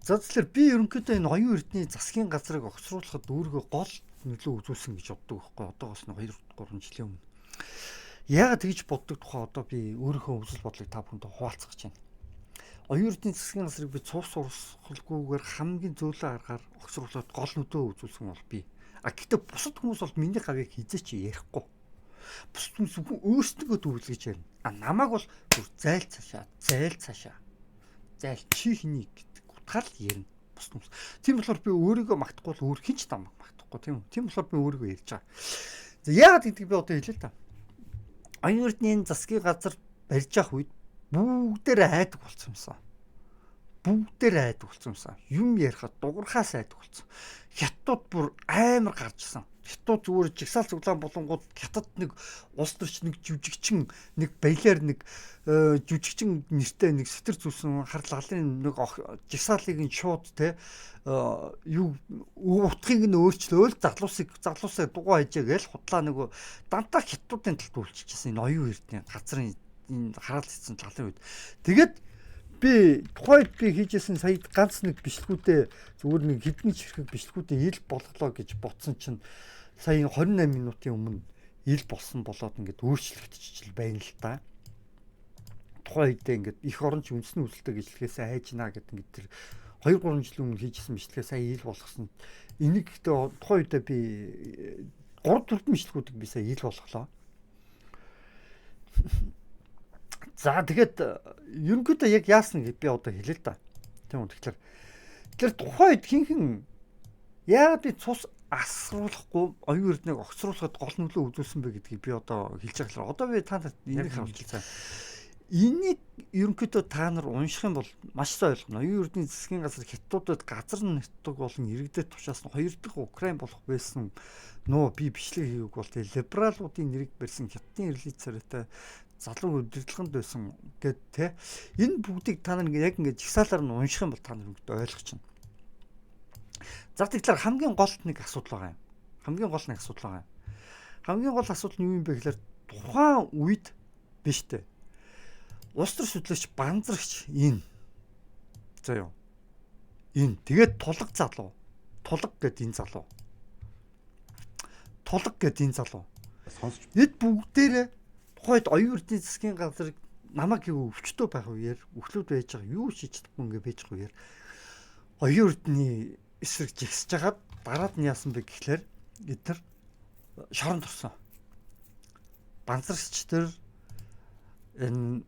За тэгэхээр би ерөнхийдөө энэ оюун эрдний засгийн газрыг огцруулахад өөрийгөө гол нөлөө үзүүлсэн гэж боддог байхгүй одоогоос нь 2-3 жилийн өмнө. Яагаад тэгж боддог тухай одоо би өөрийнхөө үзэл бодлыг та бүхэнд хуваалцах гэж байна. Оюун эрдний засгийн газрыг би цус урсгалгүйгээр хамгийн зөөлөн аргаар огцруулахад гол нөлөө үзүүлсэн бол би. Гэхдээ бусад хүмүүс бол миний гавийг хизээч ярихгүй. Бусад хүмүүс өөрсдөө дүүлгэж ярина. Намайг бол бүр зайл цаашаа. Зайл чи хэнийг гэдэг утгаар л ярина. Бусад хүмүүс. Тийм болохоор би өөрийгөө магтахгүй л өөр хинч намайг магтахгүй тийм үү? Тийм болохоор би өөрийгөө ярьж байгаа. За яагаад гэдгийг би одоо хэлээ л та. Оюун эрдний засгийн газар барьж явах үед бүгдээрээ айдаг болсон юмсан. Юм ярихад дуурхаас айдаг болсон. Хятад бүр амар гарч ирсэн. Хятад зүгээр жигсаал цуглаан болонгууд хятад нэг улс төрч нэг жүжигчин нэг баялаар нэг жүжигчин нэртэй нэг сэтэр зүсэн харлаглын нэг жигсаалыг нь шууд те юу утгыг нь өөрчлөөл заглуусыг дугаа хийжээ гээл худлаа нөгөө дантаа хятадын талд үйлчижсэн энэ оюун эрдний газрын энэ хараал хийсэн талын үед. Тэгээд би тухайд би хийжсэн сая ганц нэг бичлэгүүдээ зүгээр нэг хэдэн чирхэг бичлэгүүдээ ил болголоо гэж бодсон чинь сая 28 минутын өмнө ил болсон болоод ингээд өөрчлөгдчихжил байна л та. Тухайд ингээд их оронч үндэсний үзэлтэй гэжлэхээс айж наа гэдэг ингээд тэр 2-3 жилийн өмнө хийжсэн бичлэгээ сая ил болгосон. Энийг гэхдээ тухайд би 3-4 бичлэгүүдийг би сая ил болголоо. За тэгээд ерөнхийдөө яг яасан гэж би одоо хэлээ л да. Тийм үү. Тэгэхээр тухайд хинхэн яагаад би цус асруулахгүй оюун эрднийг огцруулахад гол нөлөө үзүүлсэн бэ гэдгийг би одоо хэлж байгаа. Одоо би та нарт энийг харуулчихсан. Энийг ерөнхийдөө та нар унших юм бол маш сайн ойлгоно. Оюун эрдний засгийн газар хятадуудад газар нутаг болон иргэдэд тушаасан 2 дахь Украин болох байсан би бичлэг хийгээг бол либералуудын нэрийг барьсан хятадын эрлиц царайтай залуу удирдлаганд байсан гэд те энэ бүгдийг та нар яг ингэж жигсаалаар нь унших юм бол та нар ойлгох чинь. За тэгэхээр хамгийн гол нэг асуудал байгаа юм. Хамгийн гол асуудал нь юу юм бэ гэхээр тухайн үед биш те. Улс төр судлаач банзрагч энэ. За юу. Энэ тэгээд тулаг гэд энэ залуу. Эд бүгдээрээ тухайд оюун эрдний засгийн газрыг намайг өвчтөө байх үеэр өвчлүүд байж байгаа юу шийдэж чадахгүй ингээ байж байгаа үеэр оюун эрдний эсрэг жигсэж хагаад дараад нь яасан бэ гэхлээр эдгээр шоронд орсон. Банзрагч төр энэ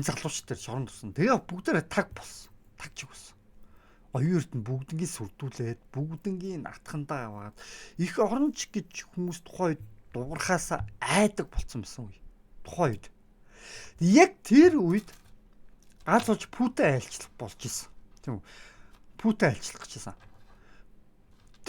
залууч төр шоронд орсон. Тэгээ бүгдээрээ таг чиг болсон. Оюун эрдэнэ бүгднийг сүрдүүлээд бүгднийг атхандаа аваад их оронч гэж хүмүүс тухайд дуурхаасаа айдаг болсон байсан үе. Тухайд. Яг тэр үед гац болж Путин айлчлах болж исэн. Тийм үү? Путин айлчлах гэжсэн.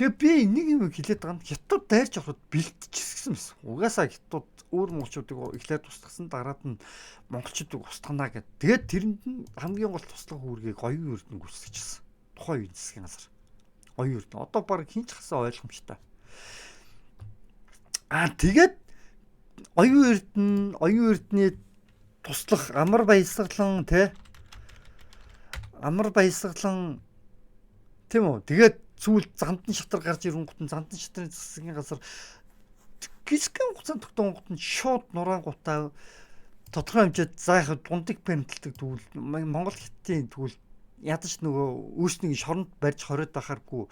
Тэгээ би нэг юм хэлээд байгаа нь хятад дайрч авахд бэлтчихсэн байсан. Угаасаа хятад өөр монголчуудыг эхлээд тусдагсан дараад нь монголчуудыг устгана гэд. Тэгээд тэрэнд нь хамгийн гол туслах үүргийг оюун эрдэнэ гүйцэтгэжсэн. Тухайн үеийн засгийн газар. Оюун эрдэнэ. Одоо баг хинч хасаа ойлгомжтой. Тэгээд оюун эрдэнэ туслах амар баясгалан тийм үү. Тэгээд сүүл зандан шатар гарч ирэнгүүт нь зандан шатрын засгийн газар гисгэн хугацаанд тогтоongууд нь шууд нураангуудаа тодорхой хэмжээд за яг дундыг пенэлдэг тэгвэл Монгол хятадын тэгвэл ядаж нөгөө өөрснийг шоронд барьж хориод байхааргүй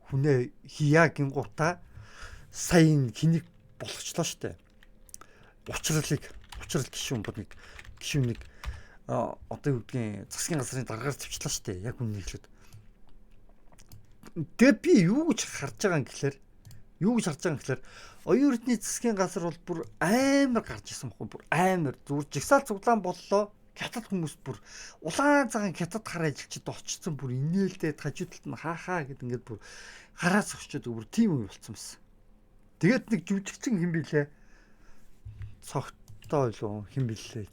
хүнээ хия гингуудаа сайн хэнийг болгочлоо штэ. Учрал гишүүнийг одоо юу гэдгийг засгийн газрын дараагаар тавьчлаа штэ. Яг үнэ хэлээд. Тэгээ би юу гэж харж байгаа юм гэхэлэр оюун эрдний засгийн газар бол бүр амар гарч исэн байхгүй бүр амар зүгээр жигсаал цуглаан боллоо. Хятад хүмүүс бүр улаан цагаан хятад хар ажилчид очсон бүр инээлдээд хажуудалд нь хаахаа гэд ингээд бүр хараас өгчөөд бүр тийм үе болцсон байсан. Тэгээд нэг жүжигчин хэн билээ? Цогтой юу хэн билээ?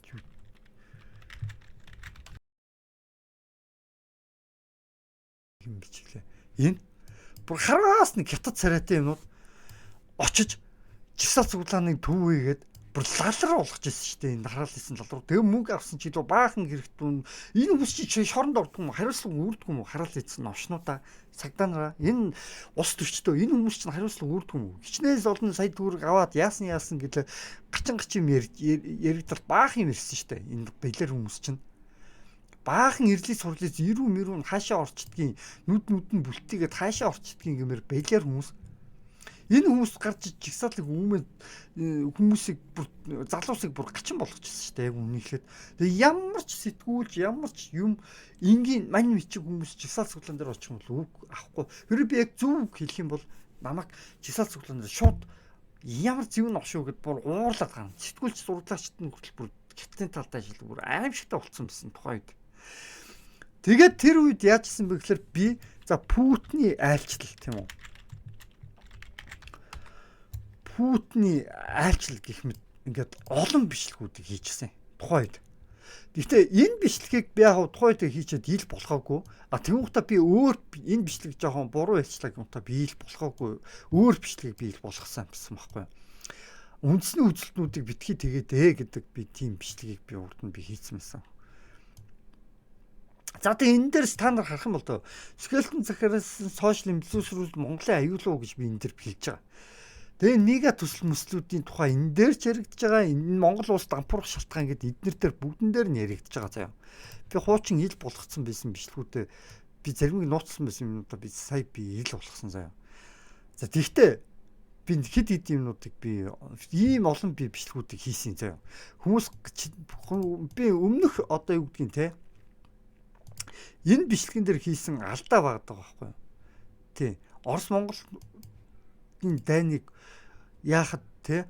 Хэн бичлээ? Энэ бүр хараас нэг хятад царайтай юмнууд очиж жигсаал цуглааныг төвөөгээд бүр лалраа болгож ирсэн шүү дээ. Энэ хараал хийсэн лалруу. Тэгээ мөнгө авсан чи дөө баахан хэрэгтүүн энэ хүмүүс чи шоронд ордог юм уу? Хариуцлага үүрдэг юм уу? Хараал хийсэн новшнуудаа цагдаа нараа энэ ус төрчдөө энэ хүмүүс чинь хариуцлага үүрдэг юм уу? Хичнээн олон сая төгрөг аваад яасан гэлээ гачин яригдал баахан юм ирсэн шүү дээ. Энэ бэлэр хүмүүс чинь баахан ирлий сурлից ирүү хаашаа орчдгийг нүд нь бүлтийгээд хаашаа орчдгийг гэмээр бэлэр хүмүүс энэ хүмүүс гарч жигсаалыг үүмээ хүмүүсийг бүр залуусыг бүр гачин болгочихсон шүү дээ яг үнийхлээд. Тэгээ ямар ч сэтгүүлж ямар ч юм энгийн мань мичиг хүмүүс жигсаал цуглаан дээр очих юм бол үг авахгүй. Хэрэв би яг зөв хэлэх юм бол намайг жигсаал цуглаан дээр шууд ямар зөв нөх шүү гэд бүр уурлаад гарна. Сэтгүүлч зураглагчд нь хүртэл бүр хятадын талдаа шил бүр аимшигтай болцсон байсан тухайд. Тэгээд тэр үед яажсэн бэ гэхээр би за Путиний айлчлал тийм үү. Путиний айлчлал гэх мэт ингээд олон бичлэгүүдийг хийжсэн тухайд. Гэхдээ энэ бичлэгийг би яг тухайд хийчихэд ил болохоогүй. Тэнгуутаа би өөр энэ бичлэг жоохон буруу айлчлаг юмтаа би ил болохоогүй. Өөр бичлэгийг би ил болгосон гэсэн байхгүй. Үндэсний үзэлтнүүдийг битгий тэгээд гэдэг би тийм бичлэгийг би урд нь би хийсэн байсан. За тэгээ энэ дээр та нар харах юм бол тоо Скелетон Захариас сошиал инфлюенсерүүд Монголын аюулгүй гэж би энэ дээр хэлж байгаа. Тэгээ мега төсөл мөслүүдийн тухай энэ дээр ч яригдж байгаа. Энэ Монгол улс дампуурах шалтгаан гэдэг эднэр дээр бүгдэн дээр нь яригдж байгаа заяа. Би хуучин ил болгоцсон байсан бичлгүүдээ би заримыг нууцсан байсан юмудаа би сая би ил болгосон заяа. За тэгтээ би хэд юмнуудыг би ийм олон би бичлгүүдийг хийсэн заяа. Хүмүүс би өмнөх одоо юу гэдгийг те энэ бичлэгэн дээр хийсэн алдаа багдаг байхгүй юу? Тий. Орос Монголын дайныг яахад те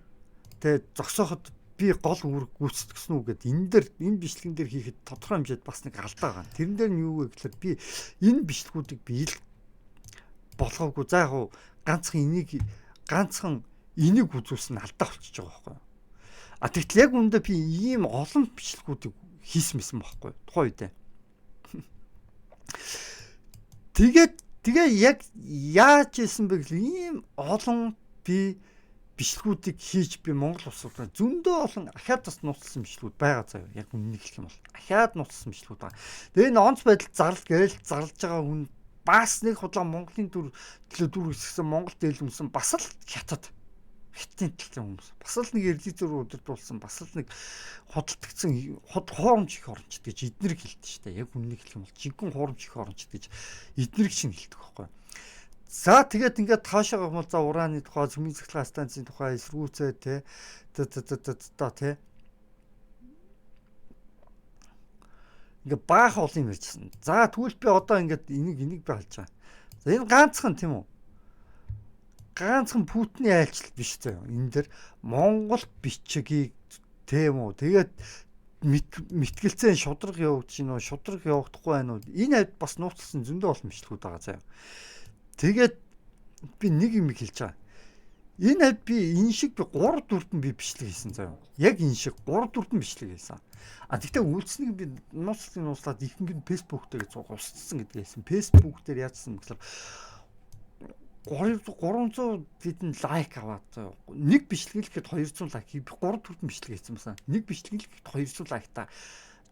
зогсооход би гол үүрэг гүйцэтгэсэн үү гэд энэ дээр энэ бичлэгэн дээр хийхэд тодорхой хэмжээд бас нэг алдаа байгаа. Тэрэн дээр нь юу вэ гэхээр би энэ бичлгүүдийг би ил болгоогүй за яг ганцхан энийг үзүүлсэн алдаа болчихж байгаа байхгүй юу? Тэгтэл яг үүндээ би ийм олон бичлгүүдийг хийсэн байсан байхгүй юу? Тухайн үедээ. Тэгээ яг яаж ийсэн бэ гэвэл ийм олон би бичлгүүдийг хийж би Монгол улсуудаа зөндөө олон ахаад бас нууцлсан бичлгүүд байгаа заяа. Яг үннийг хэлэх юм бол ахаад нууцлсан бичлгүүд байгаа. Тэгээ энэ онц байдал зарлж байгаа хүн бас нэг худлаа Монголын төлөө үсгсэн Монгол дээл өмсөн бас л хятад хятадын талын хүмүүс. Бас л нэг эрдий зөрүү удирдуулсан бас л нэг худалдагдсан хуурамч их орончд гэж эднэр хэлдэг шүү дээ. Яг үннийг хэлэх юм бол жинхэнэ хуурамч их орончд гэж эднэрийг чинь хэлдэг байхгүй. За тэгээд ингээд таашаа гомол за ураны тухай, цөмийн цэглэн станцын тухай, эсвгүүцээ те ингээд баах олон юм ярьжсэн. За тэгвэл би одоо ингээд энийг би халж байгаа. За энэ ганцхан тийм үү? Ганцхан Путиний айлчлал биш заяа. Энэ дэр Монгол бичгийг тийм үү. Тэгээд мэтгэлцэн шудраг явагдаж гинөө, шудраг явагдахгүй байна уу? Энэ хавьд бас нууцлсан зөндөө олон бичлгүүд байгаа заяа. Тэгээд би нэг юм хэлж байгаа. Энэ хавьд би энэ шиг би 3 4 би бичлэг хийсэн заяа. Яг энэ шиг 3 4 бичлэг хийсэн. Тэгтээ үйлснэг би нууцлаад ихэнх нь Facebook дээр устсан гэдгийг хэлсэн. Facebook дээр яатсан гэхээр 300 хэдэн лайк аваад нэг бичлэг л гэхэд 200 лайк би 3 4 бичлэг хийсэн байсан. Нэг бичлэг л гэхэд 200 лайкта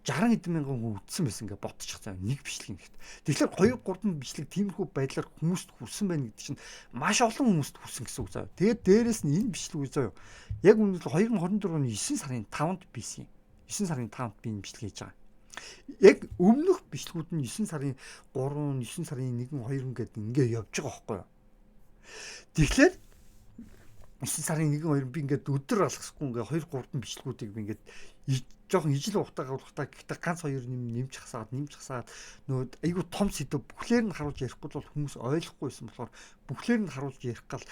60 хэдэн мянган хүн үзсэн байсан ингээ ботчих цаа нэг бичлэг гэхэд. Тэгэхээр 2 3 бичлэг тиймэрхүү байдлаар хүмүүст хүрсэн байна гэдэг чинь маш олон хүмүүст хүрсэн гэсэн үг заа. Тэгээд дээрэс нь энэ бичлэг үү заа. Яг үнэхээр 2024 оны 9 сарын 5-нд бийсэн. 9 сарын 5-нд би энэ бичлэг хийж байгаа. Яг өмнөх бичлгүүд нь 9 сарын 3, 9 сарын 1, 2 ингээд ингээ явж байгаа байхгүй юу? Тэгэхээр 9 сарын 1, 2 би ингээд өдөр алгасахгүй ингээ 2 3 бичлгүүдийг би ингээд жоохон ижил ухтаа гэхдээ ганц хоёр нэмж хасаад нөгөө айгу том сэдв бүхлээр нь харуулж ярихгүй бол хүмүүс ойлгохгүйсэн болохоор бүхлээр нь харуулж ярих гал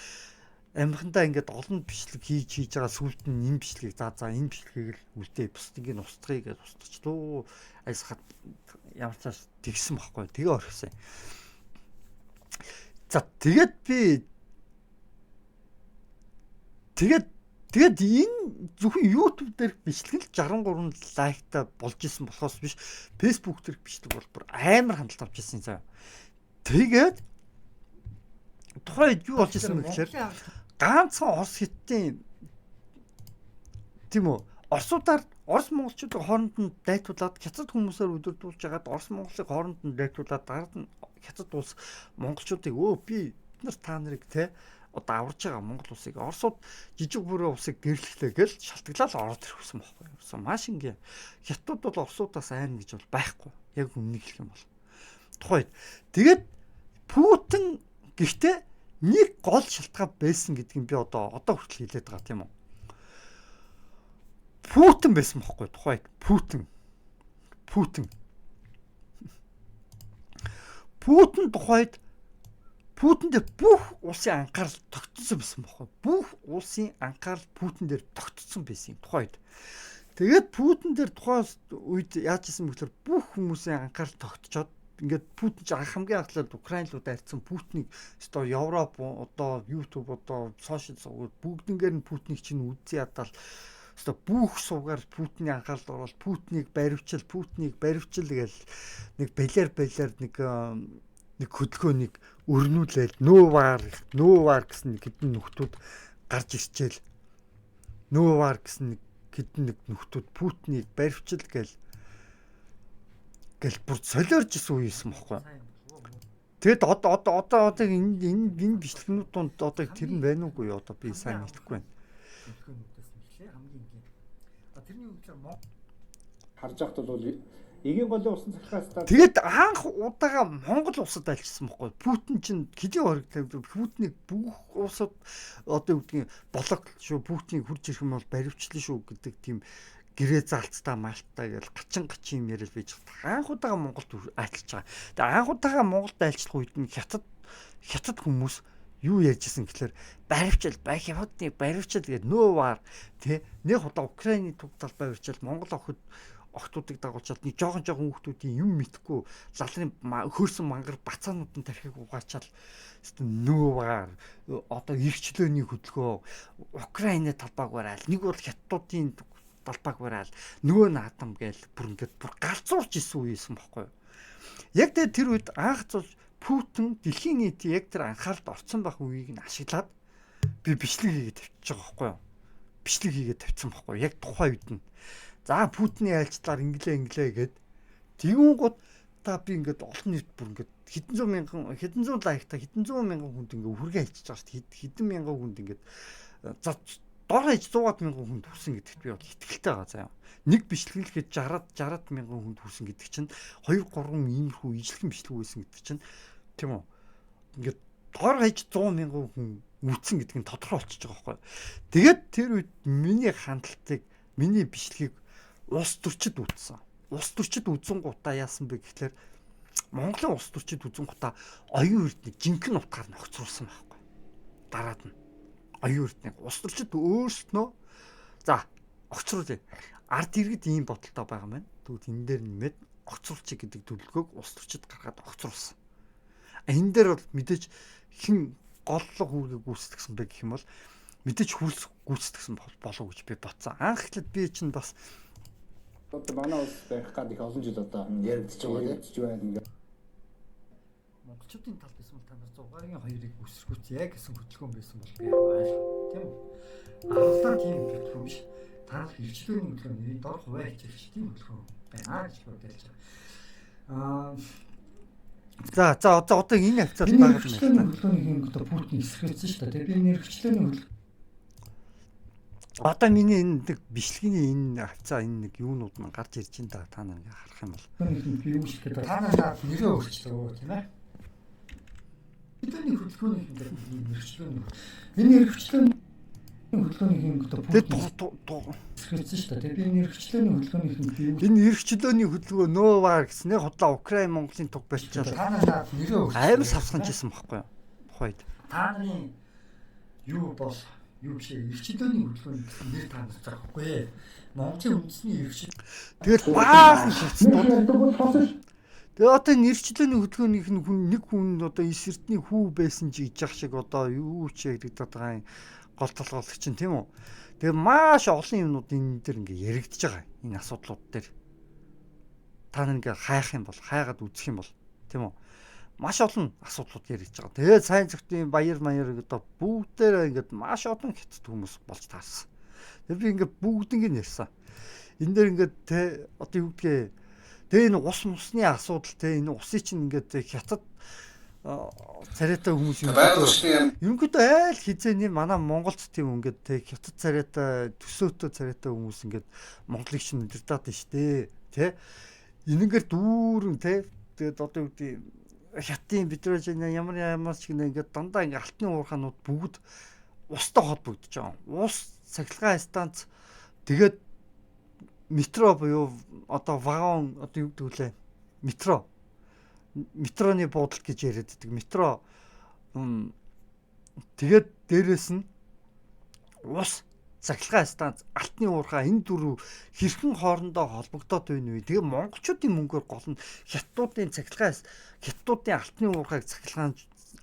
амхандаа ингээд олон бичлэг хийж байгаа сүлд нь энэ бичлэгийг за энэ бичлэгийг л үлдээ бусдыг нь устгая гэж устгачлаа айсхад ямар ч тааш тэгсэн байхгүй тэгээ орхисон. За тэгээд би тэгээд энэ зөвхөн YouTube дээр бичлэг л 63 лайктай болж исэн болохоос биш Facebook дээр бичлэг бол бүр амар хандлт авч ирсэн заа. Тэгээд тухайд юу болж исэн бэ гэхээр ганцхан Орос хятадын Тийм үү? Орос монголчуудыг хооронд нь дайтуулаад хятад хүмүүсээр өдөрдүүлж хагаад Орос монголыг хооронд нь дайтуулаад дараад нь хятад улс монголчуудыг би бид нар та нарыг те одоо аварж байгаа Монгол улсыг Оросууд жижиг бүрээ улсыг гэрлэхлээ гэл шалтгаалал ороод ирсэн байхгүй юу? Маш ингийн хятадууд бол Оросуудаас айна гэж бол байхгүй. Яг үннийг хэлэх юм бол. Тухайд тэгээд Путин гэхдээ нэг гол шалтгаан байсан гэдгийг би одоо хүртэл хэлээд байгаа тийм үү? Путин байсан байхгүй тухайд Путин тухайд Путин дээр бүх улсын анхаарал тогтсон байсан байхгүй. Бүх улсын анхаарал Путин дээр тогтсон байсан тухайд. Тэгээд Путин дээр тухайн үед яаж исэн бөхлөр бүх хүмүүсийн анхаарал тогтчоод ингээд Путин ч хамгийн анхлаад Украинлууд арьцсан Путинийг одоо Европ одоо YouTube одоо сошиал сувгаар бүгднгээр нь Путинийг чинь үзий ядал одоо бүх сувгаар Путиний анхаарал орвол Путинийг баривчил гээл нэг балиар нэг хөдөлгөөнийг өрнүүлээл нөөвар гэсэн нэг хэдэн нөхдүүд гарч ирчээл нөөвар гэсэн нэг хэдэн нэг нөхдүүд Путинийг баривчил гээл бүр солиорж исэн үе юм баггүй. Тэгэд одоо энэ бичлэгнүүд донд одоо тэр нь байна уугүй одоо би сайн мэдэхгүй байна. Тэрний үгээр харж байхад бол эгийн голын усан цахилгаан тэгээд анх удаага Монгол улсад альчсан байхгүй. Путин чинь хэдийн хоригдлаа Путинийг бүх улсад одоо юу гэдгийг блок шүү Путинийг хурж ирэх юм бол баривчлаа шүү гэдэг тийм гэрээ заалцтай малттай гэл гачин юм яриад байж байгаа. Анх удаага Монголд айлчж байгаа. Тэгээ анх удаага Монголд айлчлах үед нь хятад хүмүүс юу ярьжсэн гэхээр баривчил гэдэг нөөвар тий нэг удаа Украины төв талбай барьчил Монгол охтуудыг дагуулчаад нэг жоохон хүүхдүүдийн юм мэдхгүй лалрын хөрсөн мангар бацаануудын тархийг угаачаал нөөвар одоо эрхчлөөний хөдөлгөөн Украины талбайг бараал нэг бол хятадуудын талбайг бараал нөгөө наадам гээл бүр галзуурч исэн үе юм баггүй. Яг тэр үед анх зүйл Путин дэлхийн нийтийн яг тэр анхааралд орсон байх үеийг нь ашиглаад би бичлэг хийгээд тавьчих байгаа байхгүй юу? Бичлэг хийгээд тавьсан байхгүй юу? Яг тухайн үед нь. За Путиний айлчлаар инглээ гэд тэгүүнгууд та би ингээд олон нийт бүр ингээд хэдэн зуун лайктай хэдэн зуун мянган хүнд ингээд хүргээ айлчиж байгаа шүү дээ. Хэдэн мянган хүнд ингээд за дор хаяж 100 мянган хүнд хүрсэн гэдэгт би бол итгэлтэй байгаа заа. Нэг бичлэглэхэд 60 мянган хүнд хүрсэн гэдэг чинь 2-3 иймэрхүү ижлэгэн бичлэг байсан гэдэг чинь тийм үү? Ингээд дор хаяж 100 мянган хүн үүсэн гэдэг нь тодорхой болчихж байгаа байхгүй. Тэгээд тэр үед миний хандлтыг миний бичлэгийг улс төрчид үүссэн. Улс төрчид үзэн гутаа яасан бэ гэхлээр Монголын улс төрчид үзэн гутаа оюун эрдний жинхэнэ утгаар нь огцруулсан байхгүй. Дараад нь оюун эрдний улс төрчид өөрснөө за огцруулъя. Ард иргэд ийм бодолтой байгаа юм байна. Тэгвэл энэ дээр нэмээд огцруулчих гэдэг төлөвлөгөөг улс төрчид гаргаад огцруулсан. Энэ дээр бол мэдээж хэн голлог үүргийг гүйцэтгэсэн бэ гэх юм бол мэдээж хурц гүйцэтгэсэн болов гэж би бодсон. Анх эхлээд би чинь бас одоо манай улс байх гад их олон жил одоо яригдчих байгаа тийм. Монголчуудын талд байсан бол та нар 100-ийн 2-ыг үсэрхүүц яг гэсэн хөдөлгөөн байсан бол би айл тийм үү? Ахалтай тийм хөдөлгөөн биш. Та хэрэгчлээний хөдөлгөөний дор хуваач хэлж тийм хөдөлгөөн байна гэж бодож байгаа. За одоо энэ хавцаад байгаа юм байна. Хөдөлгөөний одоо Путин эсэргээрсэн шүү дээ. Би хэрэгчлээний хөдөлгөөн одоо миний энэ нэг бичлэгийн энэ хавцаа энэ нэг юунууд маань гарч ирж байна та нар ингээ харах юм бол би юу шиг гэдэг та нараа нэрээ өөрчлөө тийм ээ. Бидний хөдөлгөөний хэрэгчлээний миний хэрэгчлээний хөдөлгөөний одоо эсэргээрсэн шүү дээ. Би хэрэгчлээний хөдөлгөөний энэ хэрэгчлээний хөдөлгөөн нөөвар гэснээр хотлоо Украин Монголын туг барьчаал та нараа нэрээ өөрчлөө аим савсганж исэн байхгүй юу? Тухайд та нарын юу бол юу биш эрхчлөөний хөдөлгөөний нэр танаас зарахгүй. Монголын үндэсний эрхчлэл. Тэгээд баахан шатстууд. Тэгээд одоо нэрчлөөний хөдөлгөөнийх нь нэг хүн одоо эс эрдний хүү байсан ч гэж яах шиг одоо юу ч яригдаад байгаа юм гол толгойлох чинь тийм үү. Тэгээд маш олон юмнууд энэ дээр ингээ яригдж байгаа энэ асуудлууд дээр. Та нар ингээ хайх юм бол хайгаад үзэх юм бол тийм үү. Маш олон асуудлууд яригдж байгаа. Тэгээд сайн зөвхөн баяр одоо бүгдээрээ ингээд маш олон хятад хүмүүс болж таарсан. Тэгээ би ингээд бүгднийг нь ярьсан. Энэ дээр ингээд те одоо юу гэдгийг тэгээ энэ ус мусны асуудал те энэ усыг чинь ингээд хятад царайтай хүмүүс ерөнхийдөө айл хизээний манай Монголд тийм ингээд те хятад царайтай төсөөтэй царайтай хүмүүс ингээд Монголыг чинь өдөртаад байна штэ те энэгээр дүүрэн те тэгээд одоо юу гэдэг хятадын бидрэж ямар ч гэнэ ингээд дандаа ингээд алтны уурхаанууд бүгд устай холбогдож байгаа. Ус цахилгаан станц тэгээд метро буюу одоо вагон одоо юу гэдэг вэ? Метроны буудал гэж яриад байдаг. Метро тэгээд дээрэс нь ус цахилгаан станц алтны уурхаа энэ дөрөв хэрхэн хоорондоо холбогдоод байна вэ? Тэгээ монголчуудын мөнгөөр гол нь хятадуудын алтны уурхааг цахилгаан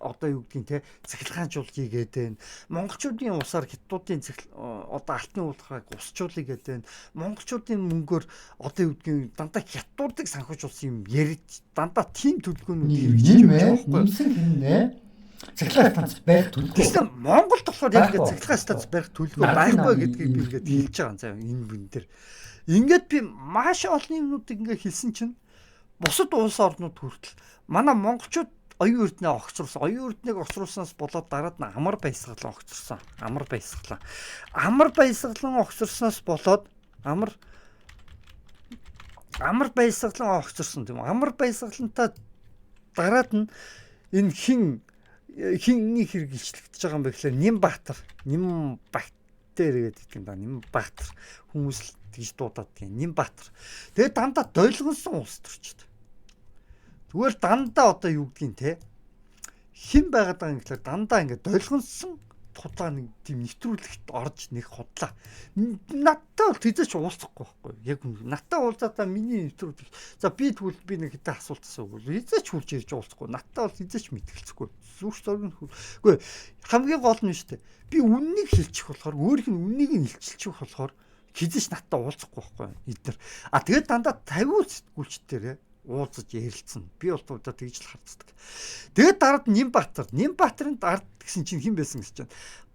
одоо юу гэдгийг те цахилгаанжуулж игээд байна. Монголчуудын усаар хятадуудын одоо алтны уурхааг усчуулъя гэдэг байна. Монголчуудын мөнгөөр одоо юу гэдгийг дандаа хятадуудыг санхүүжуулсан юм ярьж дандаа тийм төлөвлөгөөнүүд хэрэгжиж байгаа байхгүй. Цахилгаан станц барих төлөвлөгөө. Тэгсэн Монголд болохоор яг ингэ цахилгаан станц барих төлөвлөгөө байхгүй гэдгийг би ингээд хэлж байгаа заа энэ бүн дээр. Ингээд би маш олон юмнуудыг ингээд хэлсэн чинь бусад улс орнууд хүртэл манай монголчууд оюун эрдэнэ огцруулсан. Оюун эрдэнэг огцруулснаас болоод дараад нь амар баясгалан огцруулсан. Амар баясгалан огцруулснаас болоод амар баясгалан огцруулсан тийм үү. Амар баясгалантаа дараад нь энэ хинний хэрэг илчлэгдэж байгаа юм бэ гэхлээр Нимбаатар гэдэг юм да. Нимбаатар хүмүүс тэгж дуудаад тийм Нимбаатар. Тэгээ дандаа дойлгонсон улс төрчд. Зүгээр дандаа одоо юу гэдгийг те хэн байгаад байгаа юм гэхэлэр дандаа ингээд дойлгонсон худлаа нэг тийм нэвтрүүлэгт орж нэг худлаа. Надтай бол тэзэж уулзахгүй байхгүй. Яг надтай уулзаадаа миний нэвтрүүлэг. За би тэгвэл би нэг хэдэн асуулт асуув. Тэзэж хурж ирж уулзахгүй. Надтай бол тэзэж мэдгэлцэхгүй. Зүрх зориг нь үгүй хамгийн гол нь шүү дээ. Би үннийг хэлчих болохоор өөрийнх нь үннийг нь илчилчих болохоор хизэж надтай уулзахгүй байхгүй. Эдгээр. Тэгээд дандаа 50 сэтгүүлчдэрээ уулзаж ярилцсан. Би бол одоо тэгж л харцдаг. Тэгээд дараад Нимбаатарын ард гэсэн чинь хэн байсан гэж чинь.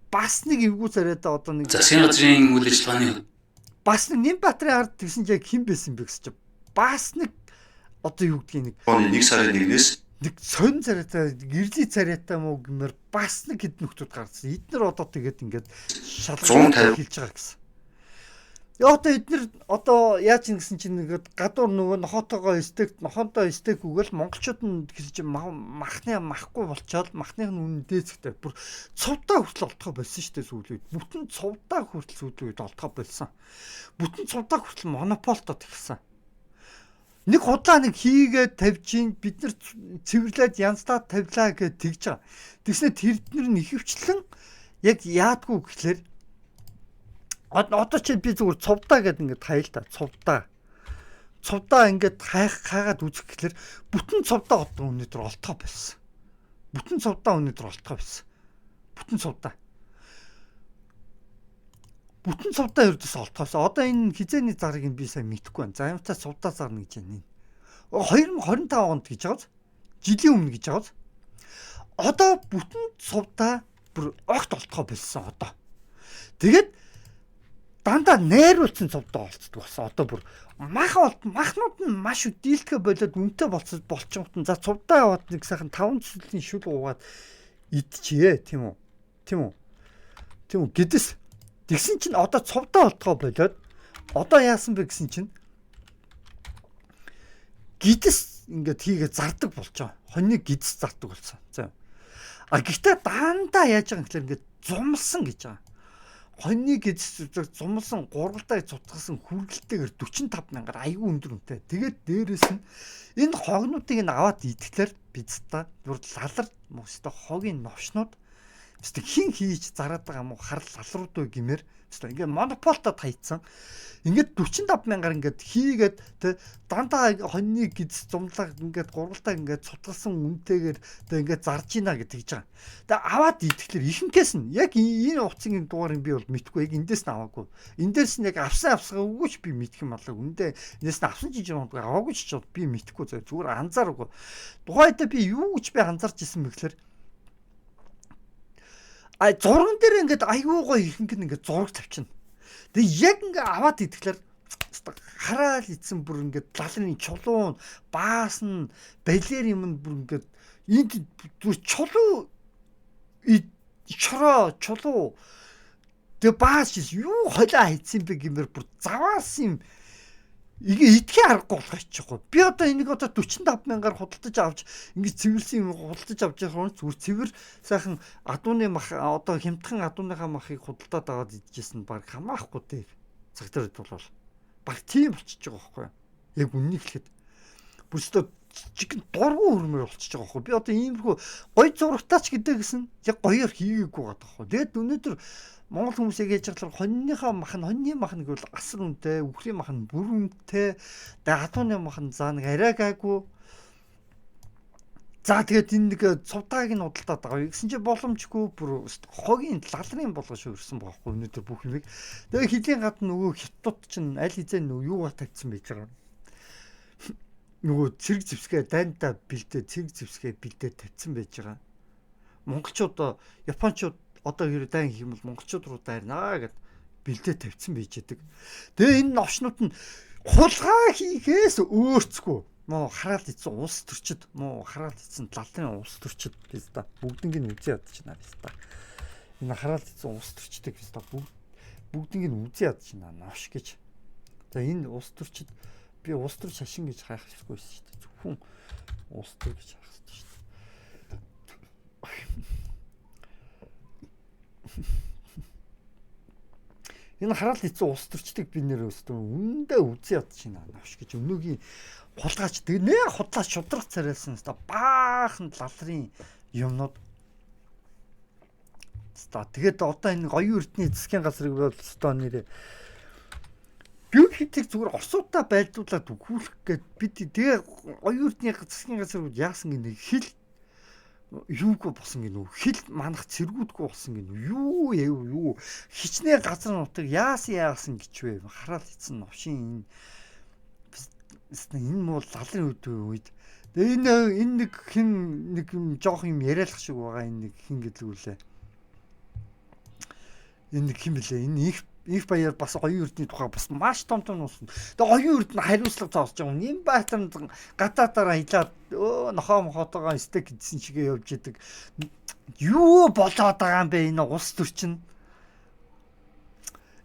Бас нэг эвгүй царайдаа одоо нэг засгийн газрын үйл ажиллагааны бас нэг Нимбаатарын ард гэсэн чинь яг хэн байсан бэ гэж чинь. Бас нэг одоо юу гэдгийг нэг сарын 1-ээс нэг сонь царайтай, гэрлийн царайтай мó гэмээр бас нэг хэд нөхдүүд гарсан. Эднэр одоо тэгээд ингээд шалгаж хэлж байгаа гэсэн. Одоо эднэр одоо яаж юм гэсэн чинь ингээд гадуур нөгөө нохотоогоо нохонтой стейкүүгээл монголчууд нь хэлж махгүй болчоод махных нь үнэн дээцэгтэй бүр цувдаа хүртэл олдохоо болсон шүү дээ сүүлүүд. Бүтэн цувдаа хүртэл сүүлүүд олдохоо болсон. Бүтэн цувдаа хүртэл монополтод ихсэн. Нэг худлаа нэг хийгээд тавьжин бид нар цэвэрлээд янзтаа тавилаа гэж тэгж байгаа. Тэгснэ тэрднэр нь ихэвчлэн яг яадгүй гэхлээр одоо чи би зүгээр цувдаа гэдэг ингээд таял та цувдаа ингээд хаагаад үзэх гэхлээр бүтэн цувдаа одоо өнөдр олдохоо болсон. Бүтэн цувдаа ердөөс олдохоос одоо энэ хизээний зарыг би сайн мэдэхгүй байна. За юмтаа цувдаа зарна гэж байна. 2025 онд гэж байгааз жилийн өмнө гэж байгааз одоо бүтэн цувдаа бүр огт олдохоо болсон одоо. Тэгээд дандаа найруулсан цувдаа олцдог болсон. Одоо бүр махнууд нь маш дийлдэхэ болоод үнэтэй болчихсон. За цувдаа яваад нэг сайхан 5 цэцлийн шүл уугаад идчихээ тийм үү? Гэдэс тэгсэн чинь одоо цувдаа олдгоо болоод одоо яасан бэ гэсэн чинь гидэс ингээд хийгээ зардаг болж байгаа. Хоньны гидэс зардаг болсон. За. Гэхдээ дандаа яаж байгаа юм гэхээр ингээд зумлсан гэж байгаа. Хоньны гидэс зумлсан гургалдаа цутгасан хүргэлтэйгээр 45,000 аягүй өндөр үнэтэй. Тэгээд дээрэс нь энэ хогнуудыг нь аваад идэхлээр бидста бүр лалар мөстэй хогийн новшнууд хин хийж зараад байгаа юм уу харал лалрууд уу гэмээр ингээд монополтод хайцсан. Ингээд 45,000-аар ингээд хийгээд тэ дандаа хоньны гидэс зумлаг ингээд гургалдаа ингээд цутгалсан үнэтэйгээр тэ ингээд зарж ийна гэж тэгж байгаа. Тэгээ аваад идэхлээр ихэнхээс нь яг энэ уцгийн дугаарыг би бол мэдгүй яг эндээс нь аваагүй. Эндээс нь яг авсгаа үгүйч би мэдэх юм болоо. Үндэ энэс нь авсан жиж юм аваагүй ч би мэдхгүй зүгээр анзаараагүй. Тухайдаа би юу гэж би анзаарч ирсэн бэ гэхээр зурган дээр ингээд айгүй гоё ихэнх нь ингээд зураг тавьчихна. Тэгээ яг ингээ аваад идэхлээр хараад ийдсэн бүр ингээд лалны чулуун баасан балер юм бүр ингээд энд бүр чулуу чулуу тэгээ бааш юу холиа хийцэн бэ гэмээр бүр заваас юм идэхээ аргагүй болох ч юм. Би одоо энийг одоо 45,000-аар худалдаж авч ингэж цэвэрлсэн юм худалдаж авч явах нь зүгээр цэвэр сайхан адууны мах одоо хямдхан адууныхаа махыг худалдаад аваад идчихсэн баг хамаахгүй дээ. Цаг дээр бол баг тийм болчихж байгаа байхгүй юу? Яг үннийг хэлэхэд бүрстөө чиг дургу хөрмөр болчихж байгаа байхгүй юу? Би одоо иймэрхүү гоё зурагтаач гэдэг гэсэн яг гоёор хийгээгүй байгаа байхгүй юу? Тэгээд өнөөдөр Монгол хүмүүсийг яаж чадлаар хоньны мах нь гэвэл асар үнэтэй, үхлийн мах нь бүр үнэтэй, тэгээд хатууны мах нь заа нэг арай гайгүй. За тэгээд энэ нэг цувдааг нь худалдаад байгаа. Гэсэн чи боломжгүй бүр хогийн лалрын болгож өрсөн байгаа хгүй өнөөдөр бүх юмыг. Тэгээд хилийн гадна нөгөө хятад чинь аль хэзээ нөгөө юугаар тавьсан байж байгаа. Нөгөө цэрэг зэвсгээ дайнтаа бэлдээ цэрэг зэвсгээ бэлдээ тавьсан байж байгаа. Монголчууд Япончууд одоо хэрэг дайн гэх юм бол монголчууд руу дайрнаа гэд бэлдээ тавьсан байж байгаа. Тэгээ энэ новшнууд нь хулгай хийхээс өөрцгүй муу хараал ийцэн улс төрчид муу хараал ийцэн лалын улс төрчид гэж та бүгднийг нь үзий ядчихна гэж та. Энэ хараал ийцэн улс төрчдөг гэж та бүгднийг нь үзий ядчихна новш гэж. За энэ улс төрчид би улс төр шашин гэж хайх хэрэггүй шүү дээ. Зөвхөн улс төр гэж хайх хэрэгтэй шүү дээ. Энэ хараал ийцэн улс төрчдөг би нэр өстөө үндэ үзий ядчихна новш гэж өнөөгийн хулгайч тэгээ худлаа шудрах царайлсан хэвээр баахан лалрын юмнууд. Тэгээд одоо энэ оюун эрдний засгийн газрыг бол өстөө нэрээ бюджетийг зүгээр орсуудаа байлдуулаад өгүүлэх гээд бид тэгээ оюун эрдний засгийн газар яасан гинэ хил юугүй болсон гинэ хил манах цэргүүдгүй болсон гинэ юу хичнээн газар нутаг яасан гэж вэ хараал ийцэн новшин энэ муу лалрын үед энэ нэг хин нэг юм жоох юм яриалах шиг байгаа энэ нэг хин гэлгүүлээ энэ нэг хин блэ энэ их баяр бас оюун эрдний тухай бас маш том нуусан. Тэгээ оюун эрд нь хариуцлага зоосч байгаа. Нэм байтар гадаадаараа хилаад нохоо мохотойгоо стек гэдсэн чигээ явж идэг. Юу болоод байгаа юм бэ энэ улс төрчин?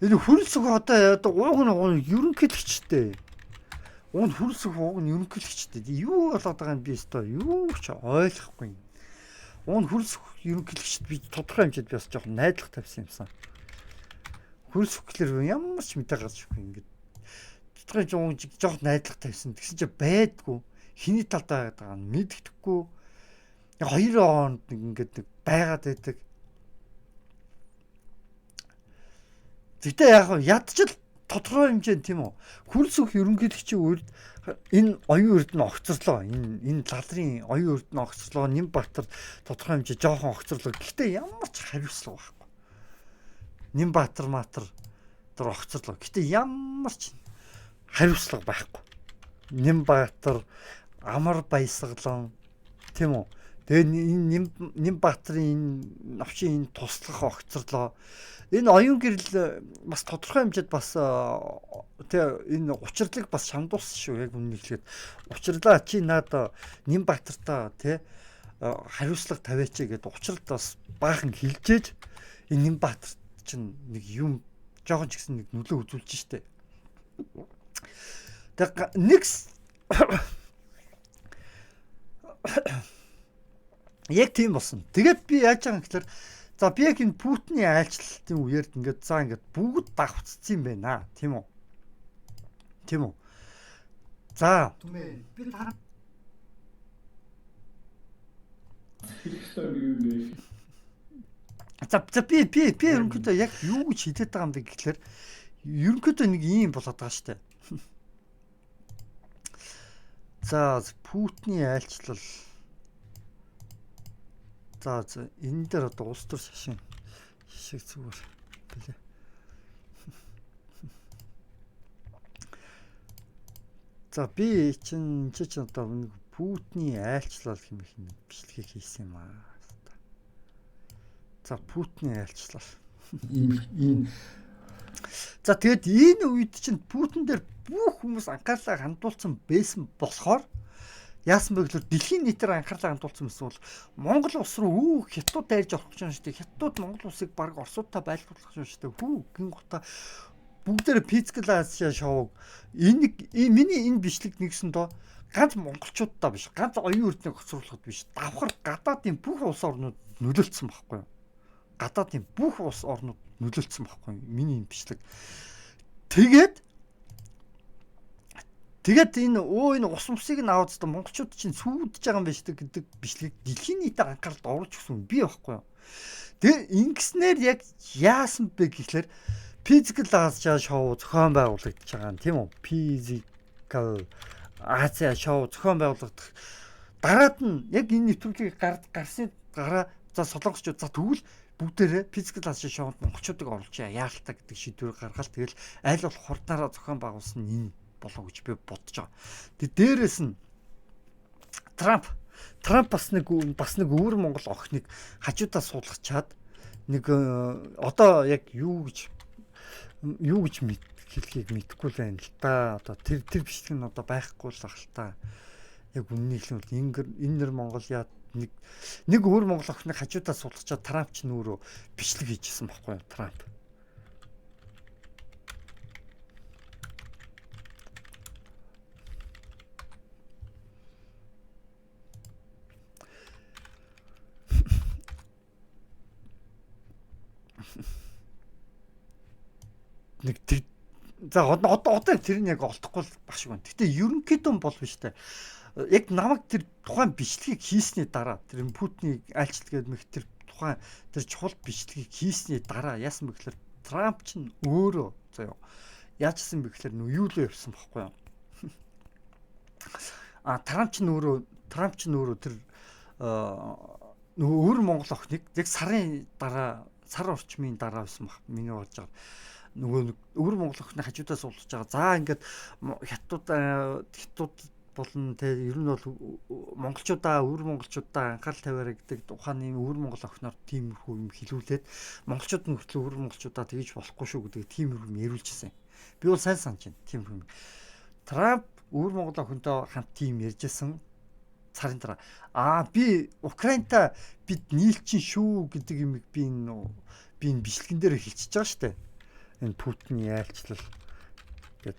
Энэ хөрөлсөг одоо ууг нь ерөнхийлөгчтэй. Уун хөрөлсөг ууг нь ерөнхийлөгчтэй. Юу болоод байгаа юм би өстой юу ч ойлгохгүй. Уун хөрөлсөг ерөнхийлөгчд би тодорхой хэмжээд би бас жоохон найдлага тавьсан юмсан. Хөрөлсөх гэхэлэр ямар ч мэдээ гарч ирэхгүй ингээд тодорхой жоох найдлага тавьсан. Тэгсэн чинь байдгүй. Хиний талд байгаа нь мэддэхгүй. 2 хонд нэг ингээд нэг байгаад байдаг. Тэгтээ яг ядчил тодорхой хэмжээнд тийм үү. Хөрөлсөх ерөнхийлөгчийн үед энэ оюун эрд нь огцорлоо. Энэ лалрын оюун эрд нь огцорлоо. Нямбатар тодорхой хэмжээ жоохон огцорлоо. Гэхдээ ямар ч хариуцлага байхгүй. Нямбатар тэр огцорлоо. Гэтэ ямар ч хариуцлага байхгүй. Нямбатар амар баясгалан тийм үү. Тэгээ энэ Нямбатрын навшийн энэ туслах огцорлоо. Энэ оюун гэрэл бас тодорхой хэмжээд бас тэгээ энэ учирлыг бас шамдуулсан шүү яг үннийг хэлээд. Учирлаа чи наад Нямбатартаа тий хариуцлага тавиач гэдэг учрал бас баахан хилжээж энэ Нямбатар чинь нэг юм жоохон ч гэсэн нэг нөлөө үзүүлж штэ. Тэгээ нэг яг тийм болсон. Тэгээд би яаж байгаа юм гэхээр за би яг энэ Путиний айлчлалтын үеэрд ингээд за ингээд бүгд давхцсан юм байна. Тийм үү? Тийм үү? За би дараа За би ерөнхийдөө яг юу гэж хэлээд байгаа юм бэ гэхэлэр ерөнхийдөө нэг юм болоод байгаа штэ. За Путиний айлчлал. За энэ дээр одоо улс төр шашин шиг зүгээр билээ. За би чинь одоо нэг Путиний айлчлал хэмээх юм бичлэгийг хийсэн юм аа. За Путиний айлчлал. За тэгээд энэ үед чинь Путин дээр бүх хүмүүс анхаарлаа хандуулсан байсан болохоор яасан бэ гэхээр дэлхийн нийтээр анхаарлаа хандуулсан байсан бол Монгол улс руу хятад дайрж орох гэж байна шүү дээ. Хятад Монгол улсыг баг Оросуудтай байлгуулах гэж байна шүү дээ. Гин гута бүгдээр Physical Asia шоуг миний энэ бичлэг нэгсэн доо ганц монголчуудтай биш, ганц оюун эрдэнэ хоцруулахад биш. Давхар гадаадын бүх улс орнууд нөлөөлсөн байхгүй юу? Гадаадын бүх улс орнууд нөлөөлсөн байхгүй юу? Миний энэ бичлэг. Тэгээд энэ ус мусыг нь аваад та монголчууд чинь сүйдэж байгаа юм байна шүү гэдэг бичлэг дэлхийн нийтэд анхааралд оруулж өгсөн би байхгүй юу? Тэгээ ингэснээр яг яасан бэ гэхлээр Physical Asia шоу зохион байгуулагдаж байгаа юм тийм үү? Physical Asia шоу зохион байгуулагдах дараад нь яг энэ нэвтрүүлгийг гарсны гараа за солонгосчууд за тэгвэл бүгдээрээ Physical Asia шоунд монголчуудыг оруулж яалтаа гэдэг шийдвэр гаргаад тэгэл аль болох хурднаараа зохион байгуулсан энэ болов гэж би бодож байгаа. Тэгээ дээрэс нь Трамп бас нэг өвөр Монгол охиныг хажуудаа суулгачаад нэг одоо яг юу гэж хэлхийг мэдэхгүй л байна л да. Одоо тэр бичлэг нь одоо байхгүй л ах л та. Яг үннийг л энэ Монгол яа нэг өвөр Монгол охиныг хажуудаа суулгачаад Трамп ч нүүрөө бичлэг хийжсэн байхгүй юу? Трамп нэг за одоо тэр нь яг олдохгүй баг шиг байна. Гэтэ ерөнхийдөө бол биш та. Яг намайг тэр тухайн бичлэгийг хийсний дараа тэр Путиний айлчлал гэдэг мэх тэр тухайн тэр чухал бичлэгийг хийсний дараа яасан бэ гэхээр Трамп ч өөрөө заяа яажсан бэ гэхээр юу л явсан бохгүй юу? Трамп ч өөрөө тэр өвөр Монгол охиныг яг сарын дараа сар орчмын дараа байсан баг. Миний бодож байгаа нөгөө өвөр Монгол охины хажуудаас уулзж байгаа. За ингээд хятад болон те ер нь бол монголчуудаа өвөр монголчуудаа анхаарал тавиараа гэдэг ухааны өвөр монгол охиноор тиймэрхүү юм хэлүүлээд монголчууд нь хүртэл өвөр монголчуудаа тэгж болохгүй шүү гэдэг тиймэрхүү юм яриулжсэн. Би бол сайн санаж байна тиймэрхүү. Трамп өвөр монгол охинтой хамт тийм ярьжсэн сарын дараа. Би Украинтай бид нийлчин шүү гэдэг юм би энэ бичлэгэн дээр хэлчихэж байгаа шүү дээ. Энэ Путиний айлчлал гэдэг.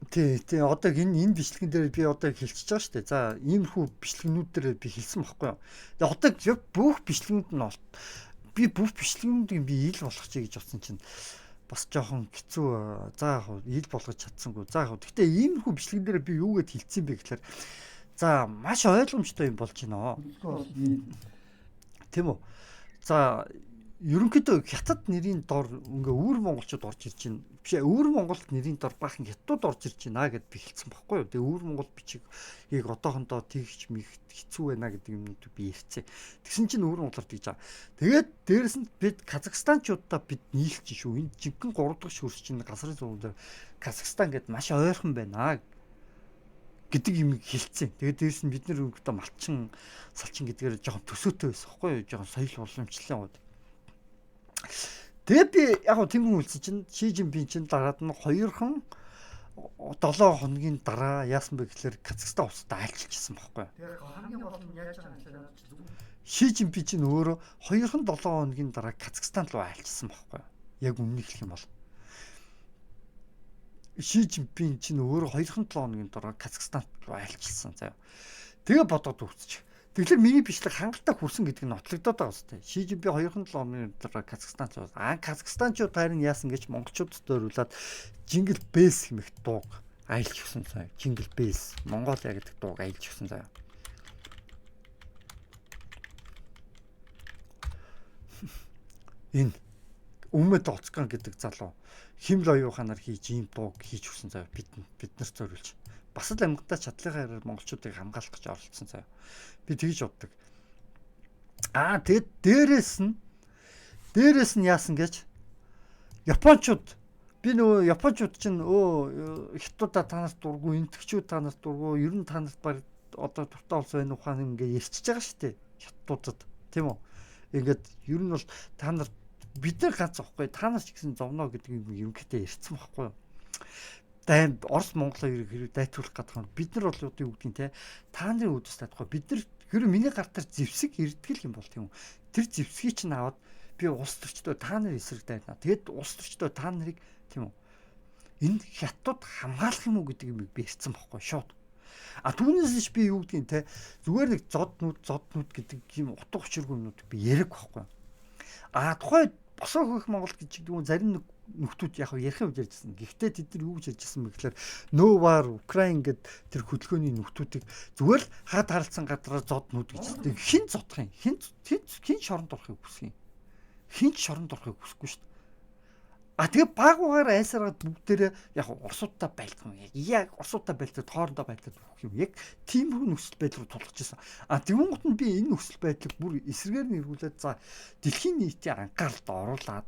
Тий одоо энэ бичлэгэн дээр би одоо хэлчихэж байгаа шүү дээ. За иймэрхүү бичлэгнүүд дээр би хэлсэн байхгүй юу. Тэгээ одоо яг бүх бичлэгнүүд нь би бүх бичлэгнүүдийг би ил болгоч гэж бодсон чинь бас жоохон хэцүү. За яг ил болгож чадсангүй. За яг гэхдээ иймэрхүү бичлэгэн дээр би юу гэд хэлсэн бэ гэхээр за маш ойлгомжтой юм болж байна. Тийм үү. За ерөнхийдөө хятад нэрийн дор ингээ өвөр монголчууд орж ирж байна. Биш өвөр монголд нэрийн дор баахан хятад орж ирж байна гэд би хэлсэн байхгүй юу. Тэгээ өвөр монгол бичиг одоохондоо тэгж хэцүү байна гэдэг юмнууд би ярьцээ. Тэгсэн чинь өвөр монголоор тэгж байгаа. Тэгээд дээрэс нь бид Казахстанчуудаа бид нийлж шүү. Энэ жинхэнэ 3 дахь шүрс чинь гасрын зургууд Казахстан гэд маш ойрхон байна гэдэг юм хэлцээ. Тэгээд дээрэс нь бид нэр өөртөө малчин салчин гэдгээр жоохон төсөөтэй байсан байхгүй юу. Жоохон соёл уламжлалын үед. Тэгээд би яг гоо тэнгуү үлдсэн чинь Ши Жинпин чинь дараад нь 2хан 7 хоногийн дараа яасан бэ гэхээр Казахстан улстай айлчилсан байхгүй юу. Тэгээд хамгийн гол нь яаж байгаа юм бэ? Ши Жинпин чинь өөрөө 2хан 7 хоногийн дараа Казахстан руу айлчилсан байхгүй юу. Яг үннийг хэлэх юм бол Ши Жинпин чинь өөрөө 2хан 7 хоногийн дараа Казахстан руу айлчилсан заяа. Тэгээ бодоод үзчих. Тэгэхээр миний бичлэг хангалттай хүрсэн гэдэг нь нотлогдоод байгаа үстэй. Ши Жинпин 2-7 хоногийн дараа Казахстанч байна. Казахстанчууд харин яасан гэж монголчуудад зориулаад Jingle Bells хэмээх дууг аялж өгсөн заяа. Jingle Bells Монголиа гэдэг дууг аялж өгсөн заяа. Энэ Өмөд Оцгон гэдэг залуу Химл оюуханаар хийж ийм дууг хийж өгсөн заяа. Биднэрт зориулж. Бас л амьгтаа чадлынхаар монголчуудыг хамгаалах гэж оролцсон заяа. Би тэгж боддог. Тэгээд дээрэс нь яасан гэж Япончууд би нөгөө японочууд чинь хятадуудаа танаас дургу, энтгчүүд танаас дургу, ер нь танаас баг одоо дуртай болсон энэ ухаан ингээ ярьчихж байгаа шүү дээ. Хятадуудад тийм үү? Ингээд ер нь бол та нар бид нар ганц авахгүй та нар ч гэсэн зовно гэдэг юм ерөнхийдөө ярьсан байхгүй юу? Дайм Орос Монголын хэрэг дайтуулах гэдэг нь бид нар бол одоо юу гэдгийг те та нарын үдэс татахгүй бид нар хэрэг миний гар дээр зэвсэг ирдэг юм бол тийм үү? Тэр зэвсгийг чинь аваад би улс төрчдөө та нар эсрэг дайна. Тэгэд улс төрчдөө та нарыг тийм үү? Энэ хятад хамгаалах юм уу гэдэг юм би ярьсан байхгүй шууд. А түүнээс би юу гэдгийг те зүгээр нэг зоднууд гэдэг юм утга учиргүй юмнууд би яриг байхгүй. А тухай босоо хөх Монгол гэж дүүн зарим нөхдүүд яг ярих юм ярьжсэн. Гэхдээ тэд нар юу гэж ярьжсэн бэ гэхээр нөөвар Украин гэд тэр хөдөлгөөний нөхдүүдийг зүгээр л хаад харалцсан гадраа зоднууд гэж хэлдэг. Хин зодох юм? Хин шоронд орохыг хүсэх юм? Хин ч шоронд орохыг хүсэхгүй шүү дээ. А тэгээ баг угаар айсараад бүгдээрээ яг урсуудтай байлдах юм. Яг урсуудтай байлдаад хоорондоо байлдаад өгөх юм. Яг тийм хүү нөхцөл байдал руу тулгаж ирсэн. А тэгвэл би энэ нөхцөл байдлыг бүр эсрэгээр нь эргүүлээд за дэлхийн нийтийн анхааралд оруулаад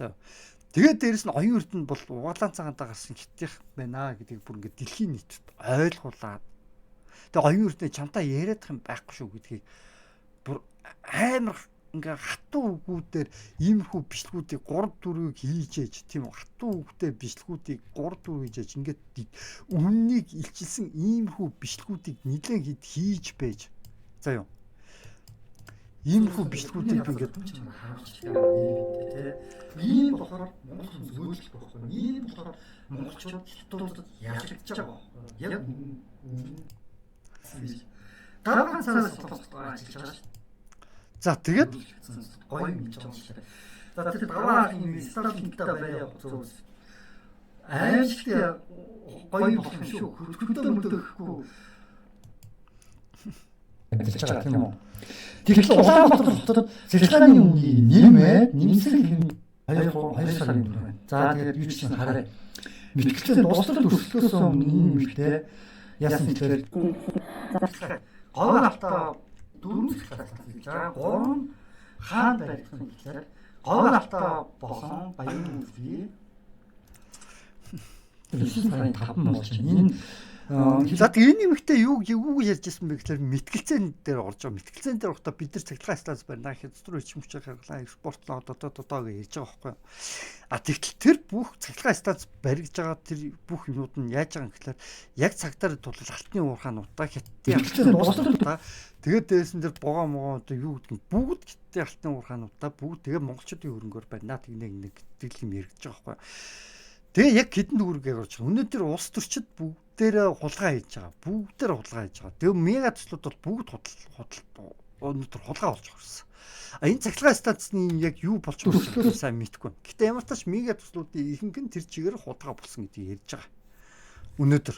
за тэгээд дээрэс нь оюун эрдэнэ бол угаалгаан цагаантаа гарсан хиттих байна гэдгийг бүр ингээд дэлхийн нийтэд ойлгуулад тэгээд оюун эрдэнэ чамтаа яриадах юм байхгүй шүү гэдгийг бүр амар ингээ хатуу үгүүдээр иймэрхүү бичлэгүүдийг 3-4-ийг хийж ээж тийм хатуу үгтэй бичлэгүүдийг 3-4 хийж ээж ингээд үннийг илчилсэн иймэрхүү бичлэгүүдийг нэлээд хийж байж за юу иймэрхүү бичлэгүүдийг би ингээд ийм болохоор Монгол зөөжлөх байхгүй ийм болохоор монголчууд хятадуудад ялагдж байгаа яг дараа цаас тоглох ажиллаж байгаа шүү. За тэгээд гоё юм хийж байгаа шүү. За тэр даваа юм стартингтай байя зүс. Аимшигтэй гоё болох юм шүү. Хөдөлгөөнөө мөлдөхгүй. Ажиллаж байгаа тийм үү? Тэгэхээр Улаанбаатар хотод цэцлэгийн нэмээд нэмсэг хэм 2 сарын өмнө. За тэгээд юу ч юм хараа. Мэтгэлцээ дуустал төрслөөс өмнө энэ мэтгэлтэй яасан гэхээр говьалтаа 4 цэцлэгтэй хийж байгаа. 3 хаан баригдсан гэхээр говьалтаа босон баян үсгий. Тэр сарын 5 болж байна. За энэ нэмэгтэй юу гэж ярьжсэн бэ гэхээр мэтгэлцэн дээр орж байгаа. Мэтгэлцэн дээр ухта бид нар цахилгаан станц барина. Хятад руу ичмч харгалаа экспортлоо одоо гэж ярьж байгаа байхгүй. А тэгтэл тэр бүх цахилгаан станц баригдж байгаа тэр бүх юмуд нь яаж байгаа юм гэхээр яг цагтаар тулал алтны уурхаануудаа хятадын дуустал тэгээд дээсэн дээр богоо могоо одоо юу гэдэг нь бүгд хятадын алтны уурхаануудаа бүгд тэгээ монголчуудын хөрөнгөөр барина. Тэгнэг гэдэг юм яригдж байгаа байхгүй. Тэгээ яг хэдэн төгрөгийг орж байгаа. Өнөөдөр улс төрчид бүгдээрээ хулгай хийж байгаа. Бүгдээрээ хулгай хийж байгаа. Тэгээ мега төслүүд бол бүгд өнөөдөр хулгай болж ирсэн. А энэ цахилгаан станцны яг юу болж байгаа сайн мэдэхгүй. Гэтэ ямар ч тач мега төслүүдийн ихэнх нь тэр чигээр хулгай болсон гэдгийг ярьж байгаа. Өнөөдөр.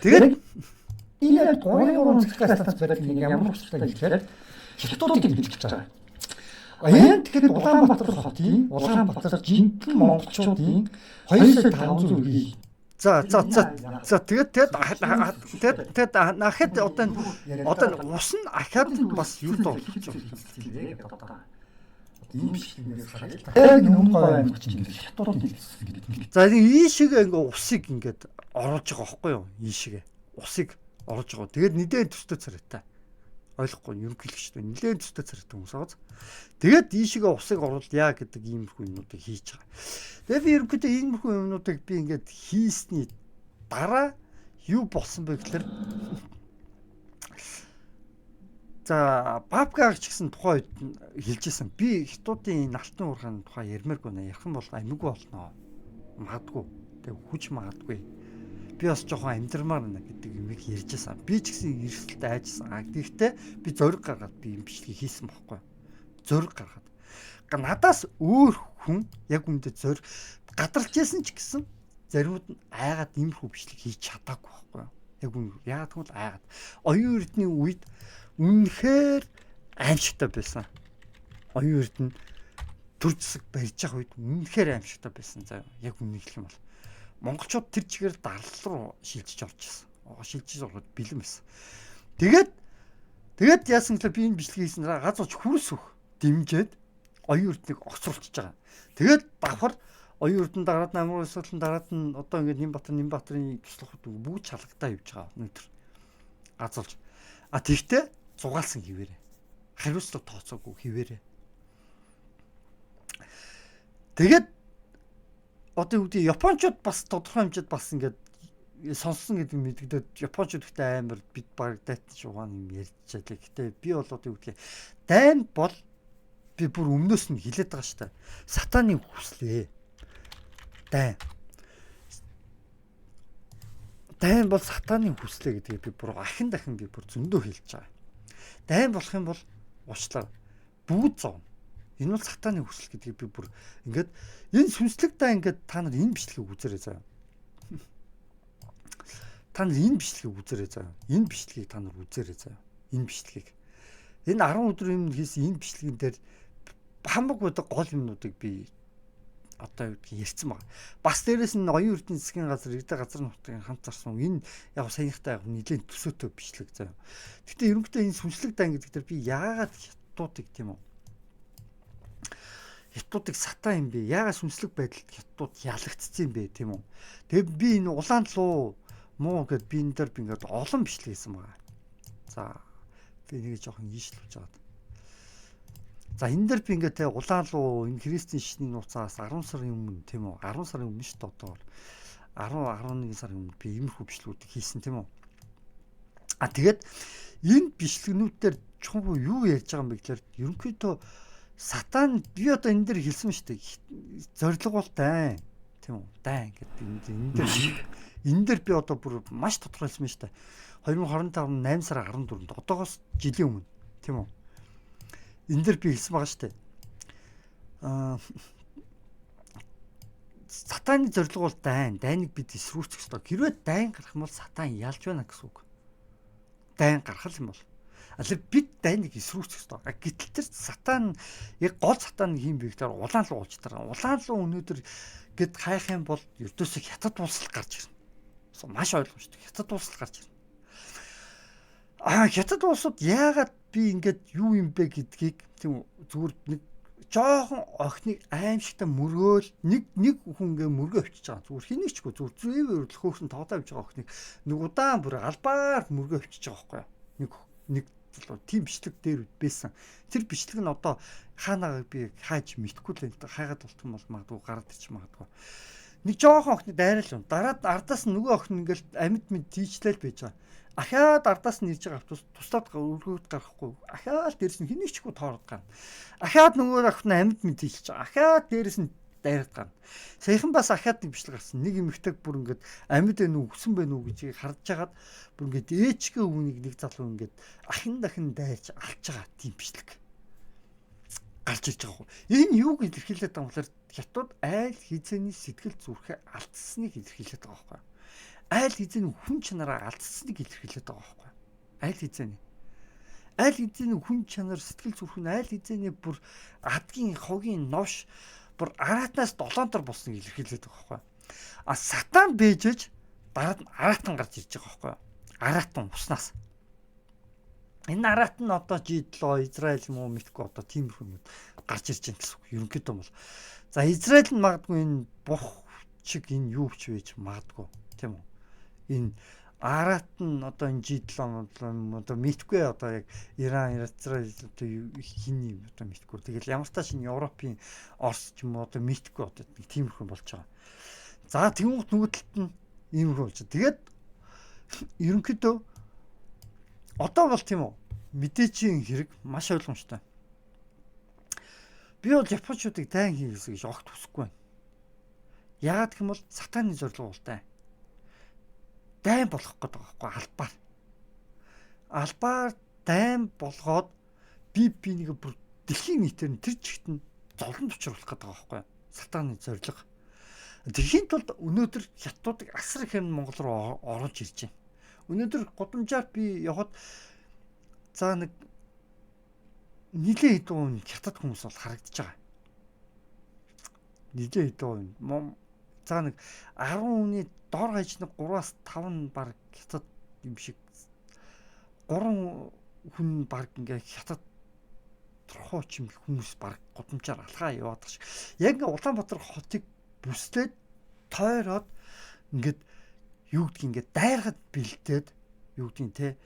Тэгээд энэ 3 цахилгаан станц барих нэг ямар учиртай гэхээр хятадуудыг хэлж байгаа. Аyan тэгэхээр Улаанбаатар хотын Улаанбаатар жинхэнэ монголчуудын 2,500 үй. За тэгээд нахад одоо ус нь ахаад бас юу тоо болж байна. ийм шигнээс хараад юм гоё юм чинь хятадууд хэлсэн гэдэг. За ийшиг ингээ усыг ингээд оруулж байгаа байхгүй юу? Ийшигээ усыг оруулж байгаа. Тэгээд нэгэн төстэй царайтай. Ойлгохгүй ерөнхийлөгчтэй нэлээд төстэй царайтай хүмүүс байгаа. Тэгээд ийшигээ усыг оруулъя гэдэг иймэрхүү юмнуудыг хийж байгаа. Тэгээд би ерөнхийдөө иймэрхүү юмнуудыг би ингээд хийсний дараа юу болсон бэ гэхээр за Бабкаг ч гэсэн тухайн үед хэлжсэн. Би хятадын алтны уурхааны тухай ярмааргүй нэ. Ярих юм бол амиггүй болно. Магадгүй. Тэгээд хүч магадгүй. Би бас жоохон амьдрмаар нэ гэдэг юм ярьжсэн. Би ч гэсэн эрсдэлтэй айжсан. Гэхдээ би зориг гаргаад би юм бичлэг хийсэн байхгүй. Зориг гаргаад. Надаас өөр хүн яг үүндээ зориг гадарлаж байсан ч гэсэн заримуд нь айгаад иймэрхүү бичлэг хийж чадаагүй байхгүй. Яг үн яагаад гэвэл айгаад. Оюун эрдний үед үнэхээр аимшигтай байсан. Оюун эрдэнэ төр зэсэг барьж байгаа үед үнэхээр аимшигтай байсан. За яг үнийг хэлэх юм бол монголчууд тэр чигээр дарлал руу шилжиж орж ирсэн. Шилжиж ороход бэлэн байсан. Тэгээд яасан гэвэл би энэ бичлэг хийсэн газууч хүрс өг дэмжээд оюун эрднийг огцруулчихж байгаа. Тэгээд давхар Оюун урдын дараад нь Амар улсуулын дараад нь одоо ингээд Нямбатарын туслахуд бүгд чалгатаа явж байгаа өнөөдөр. Газуулж. А тэгтээ зугаалсан хിവэрэ. Хариуцлага тооцоогүй хിവэрэ. Тэгээд одоо юу гэдэг Япончууд бас тодорхой хэмжээд бас ингээд сонссон гэдэг мэддэгдээд Япончууд ихтэй амар бид баг дайтан шугаан юм ярьж чадлаа. Гэтэ би бол одоо юу гэдэг дайн бол би бүр өмнөөс нь хилээд байгаа шүү дээ. Сатананы хүслээ. Дайн бол сатананы хүслээ гэдгийг би бүр ахин дахин би бүр зөндөө хэлж байгаа. Дайн болох юм бол уучлаа. Бүгд зовно. Энэ бол сатананы хүсэл гэдгийг би бүр ингээд энэ сүнслэг даа ингээд та нар энэ бичлэгийг үзээрэй заяа. Та нар энэ бичлэгийг үзээрэй заяа. Энэ бичлэгийг та нар үзээрэй заяа. Энэ бичлэгийг. Энэ 10 өдрийн өмнө хийсэн энэ бичлэгэн дээр хамаагүй гол юмнуудыг би одоо юу гэдгийг ярьсан байна. Бас дээрэс нь оюун эрдэнэ засгийн газар, иргэд газар нутгийн хамт зарсан энэ яг саяхтай яг нэлээд төсөөтэй бичлэг заяа. Гэтэ ерөнхийдөө энэ сүнслэг дан гэдэг дээр би яагаад хятадуудыг тийм үү? Хятадуудыг сатан юм бэ? Яагаад сүнслэг байдалд хятадууд ялагдсан юм бэ тийм үү? Тэгээд би энэ улаан луу муу гэд би энэ дээр би ингээд олон бичлэг хийсэн байгаа. За би нэг жоохон ийшлүүлж байгаа. За энэ дээр би ингээд улаан луу энэ христийн шишний нууцаас 10 сарын өмнө тийм үү? 10 сарын өмнө шүү дээ одоо 10 11 сарын өмнө би иймэрхүү бичлэгүүдийг хийсэн тийм үү? А тэгээд энэ бичлэгнүүдээр чухал юу ярьж байгаа юм бэ гэхээр ерөнхийдөө сатан би одоо энэ дээр хэлсэн шүү дээ. Зориг бол дайн тийм үү? Дайн гэдэг энэ дээр би одоо бүр маш тодорхойлсон шүү дээ. 2025 он 8 сарын 14-нд одоогоос жилийн өмнө тийм үү? Энэ дээр би хэлсэн байгаа шүү дээ. Сатаны зориг бол дайныг бид эсрүүцэх ёстой. Хэрвээ дайн гарах юм бол сатан ялж байна гэсэн үг. Дайн гарах юм бол аль бид дайныг эсрүүцэх ёстой. Гэтэл тэр сатан яг гол сатан юм бэ гэхээр улаан луу болж байгаа. Улаан луу өнөөдөр гэд хайх юм бол ердөөсөө хятад улсал гарч ирнэ. Маш ойлгомжтой. Хятад улсал гарч ирнэ. Хятад улсууд яагаад би ингээд юу юм бэ гэдгийг тийм зүгээр нэг жоохон охиныг аимшигтай мөргөөл нэг хүн ингээ мөргөө өчөж байгаа. Зүгээр хинийчгүй зүгээр зүйвэр хөөхөн тоодоо авч байгаа охиныг нэг удаан бүр албаар мөргөө өчөж байгаа байхгүй юу? Нэг тийм бичлэг дээр байсан. Тэр бичлэг нь одоо хаанааг би хайж мэдхгүй л энэ хайгаад болтох юм бол магадгүй гараад ирчих магадгүй. Нэг жоохон охиныг дайрал юм. Дараад ардаас нөгөө охин ингээл амьд мэд тийчлэл байж байгаа. Ахаад ардаас нь ирж байгаа автобус туслаад өргөд гарахгүй. Ахаад дээрс нь хинийчгүй тоород гарна. Ахаад нөгөө охин амьд мэд тийчж байгаа. Ахаад дээрс нь дайраад гарна. Саяхан бас ахаад нэг бичлэг гарсан. Нэг эмэгтэйг бүр ингээд амьд байна уу, өсөн байна уу гэж харж хагаад бүр ингээд ээчгээ үнийг нэг залуу ингээд ахин дахин дайрч алж байгаа тийм бичлэг гарч ирж байгаа. Энэ юуг илэрхийлээд байгаа юм болохоор хятад айл хизээний сэтгэл зүрхээ алдсныг илэрхийлээд байгаа байхгүй юу? Айл хизээний хүн чанараа алдсныг илэрхийлээд байгаа байхгүй юу? Айл хизээний хүн чанар сэтгэл зүрх нь айл хизээний бүр адгийн хогийн новш бүр араатнаас долоонтор болсныг илэрхийлээд байгаа байхгүй юу? А сатан бэжэж дараад нь араатан гарч ирж байгаа байхгүй юу? Араатан уснаас. Энэ араат нь одоо G7 Израиль юм уу мэдгүй одоо тиймэрхүү юм гарч ирж байгаа гэсэн үг. Ерөнхийдөө бол за Израиль нь магадгүй энэ бух чиг энэ юу ч байж магадгүй тийм үү? Энэ араат нь одоо энэ G7 одоо мэдгүй одоо яг Иран Израиль одоо хин юм одоо мэдгүй. Тэгэл ямар тааш энэ Европын Орос ч юм уу одоо мэдгүй одоо тиймэрхүү болж байгаа. За тэгвэл нөгөө талд нь иймэрхүү болж байгаа. Тэгээд ерөнхийдөө одоо бол тийм үү мэдээчийн хэрэг маш ойлгомжтой. Би бол японочдыг дайн хийгээсэй гэж огт хүсэхгүй байна. Яагаад гэх юм бол сатаны зориг бол дайн болох гэдэг байгаа байхгүй албаар дайн болгоод би нэг бүр дэлхийн нийтээр нь тэр чигт нь зовлон учруулах гэдэг байгаа байхгүй сатаны зориг. Тэрхийн тулд өнөөдөр хятадуудыг асар их юм Монгол руу оруулж ирж байна. Өнөөдөр гудамжаар би явхад за нэг нилээ хэдэн хятад хүмүүс бол харагдаж байгаа. Нилээ хэдэн за нэг 10 хүний дор хаяж нэг 3-аас 5 баг хятад юм шиг 3 хүн баг ингээ хятад торхоо чимэл хүмүүс баг гудамжаар алхаа яваад байгаа шиг. Яг ингээ Улаанбаатар хотыг бүслээд тойроод ингээд юу гэдгийг ингээд дайрахад бэлдээд юу гэдгийг те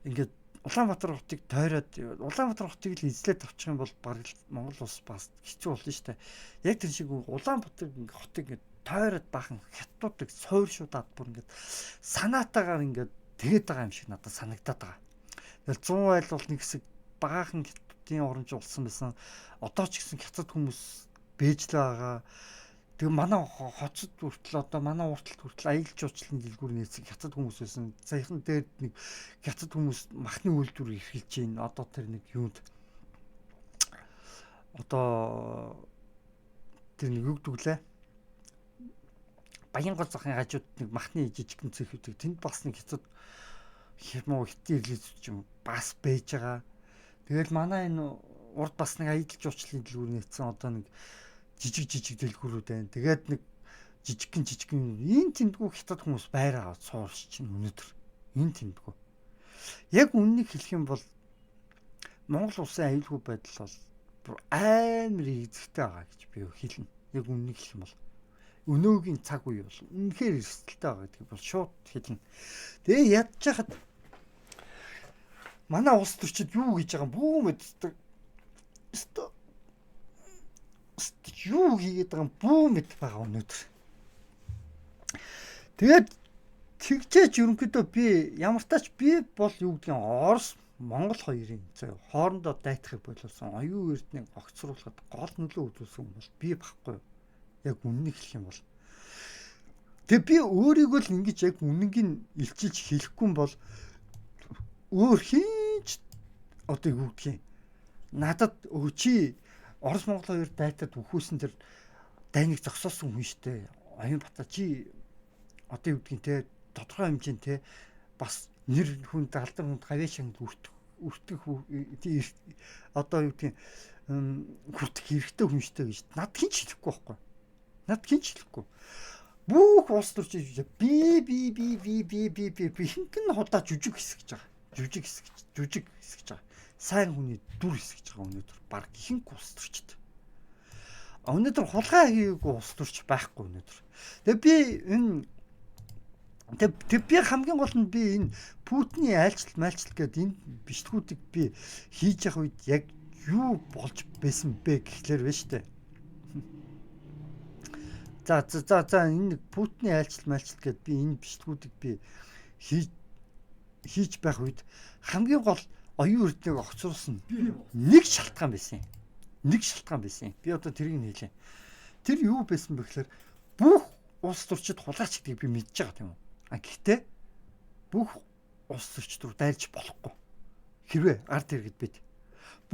ингээд Улаанбаатар хотыг тойроод Улаанбаатар хотыг л эзлээд авчих юм бол бараг Монгол улс бас хэцүү болно шүү дээ. Яг тэр шиг Улаанбаатар хотыг ингээд тойроод бахан хятадуудыг сойршуудаад бүр ингээд санаатаагаар ингээд тэгээд байгаа юм шиг надад санагдаад байгаа. Тэгэл 100 айл бол нэг хэсэг багахан хятадын оромж улсан байсан. Одоо ч гэсэн хятад хүмүүс бэж л байгаа. Тэгээ манай хоцод хүртэл одоо манай урталт хүртэл аялал жуулчлалын дэлгүүр нээсэн хятад хүмүүс байсан. Саяхан дээр нэг хятад хүмүүс махны үйлдвэр эрхэлж байна. Одоо тэр нэг юунд одоо тэр нэг юу гэдэг лээ. Баянгол захын хажууд нэг махны жижигхэн цэх үүдэг. Тэнд бас нэг хятад хэмээ хитэн ирлээч юм бас байж байгаа. Тэгэл манай энэ урд бас нэг аялал жуулчлалын дэлгүүр нээсэн одоо нэг жижиг дэлгүүрүүд байна. Тэгээд нэг жижигхэн энэ тэндгүү хятад хүмүүс байр аваад суурч чинь өнөөдөр энэ тэндгүү. Яг үннийг хэлэх юм бол Монгол улсын аюулгүй байдал бол бүр амар эзэгтэй байгаа гэж би хэлнэ. Яг үннийг хэлэх юм бол өнөөгийн цаг үе бол үнэхээр эрсдэлтэй байгаа гэдэг бол шууд хэлнэ. Тэгээ ядж хахад манай улс төрчид юу гэж байгаа бүү мэддэг. Юу хийгээд байгаа бүү мэд байгаа өнөөдөр. Тэгээд тэгжээч ерөнхийдөө би ямар тач би бол юу гэдгийг Орос Монгол хоёрын зөө хоорондоо дайтахыг боловсон оюун эрднийг огцруулахад гол нөлөө үзүүлсэн юм бол би багхгүй. Яг үннийг хэлэх юм бол. Тэгээ би өөрийгөө л ингэж яг үннийг илчилж хэлэхгүй бол өөр хинч одоо юу гэдгийг надад чи Орос Монгол хоёр дайтад үхүүлсэн тэр дайныг зогсоосон хүн штэ. Оюун Бата чи одоо юу гэдгийг те тодорхой хэмжээнд те бас нэр хүнд алдар хүнд гавьяа шангд үртэх одоо юу гэдгийг хүртэх хэрэгтэй хүн штэ гэж над хинч хэлэхгүй байхгүй. Над хинч хэлэхгүй. Бүх улс төрч би хинхэн худаа жүжиг хэсгэж байгаа. Жүжиг хэсгэж байгаа. Сайн хүний дүр хэсгэж байгаа өнөөдөр баг ихэнх улс төрчд. Өнөөдөр хулгай хийгээгүй улс төрч байхгүй өнөөдөр. Тэгээ би хамгийн гол нь би энэ Путиний айлчлал гэдэг энэ бичлэгүүдийг би хийж явах үед яг юу болж байсан бэ гэхлээр байна штэ. За энэ Путиний айлчлал гэдэг би энэ бичлэгүүдийг би хийж байх үед хамгийн гол оюун эрднийг огцруулсан нэг шалтгаан байсан. Би одоо тэрийг нь хэлээ. Тэр юу байсан бэ гэхээр бүх улс төрчид хулгайч гэдгийг би мэдж байгаа тийм үү. Гэхдээ бүх улс төрчид рүү дайрч болохгүй. Хэрвээ ард иргэд бид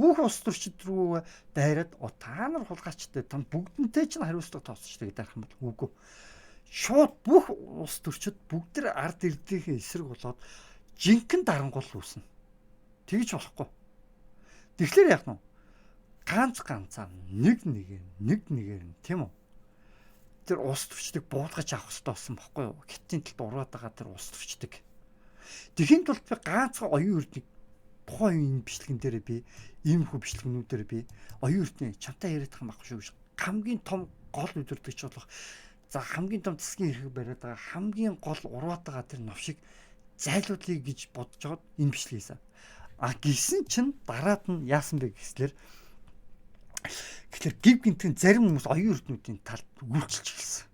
бүх улс төрчид рүү дайраад та нар хулгайчтай тань бүгднтэй чинь хариуцлага тооцчихдаг гэдэг юм бол үгүй. Шууд бүх улс төрчид бүгд тэр ард иргэдийн эсрэг болоод жинхэнэ дарангуул үүснэ. Тэгж болохгүй. Тэгэхээр яг нь ганцаар нэг нэгээр нь тийм үү. Тэр улс төрчдийг буулгаж авах хэрэгтэй болсон байхгүй юу? Хятадын талд ураад байгаа тэр улс төрчдөг. Тэхийн тулд би ганцхан оюун эрднийг тухайн энэ бичлэгэн дээр би иймэрхүү бичлэгнүүдээр би оюун эрдний чамтай яриад байгаа юм байхгүй шүү. Хамгийн том гол өдөртөгч болох за хамгийн том засгийн хэрэг бариад байгаа хамгийн гол ураад байгаа тэр новшиг зайлуулъя гэж бодож байгаад энэ бичлэг хийсэн. Гисэн чинь дараад нь яасан бэ гэхлээр гів гинтэн зарим хүмүүс оюун эрднүүдийн талд үргэлжилж эхэлсэн.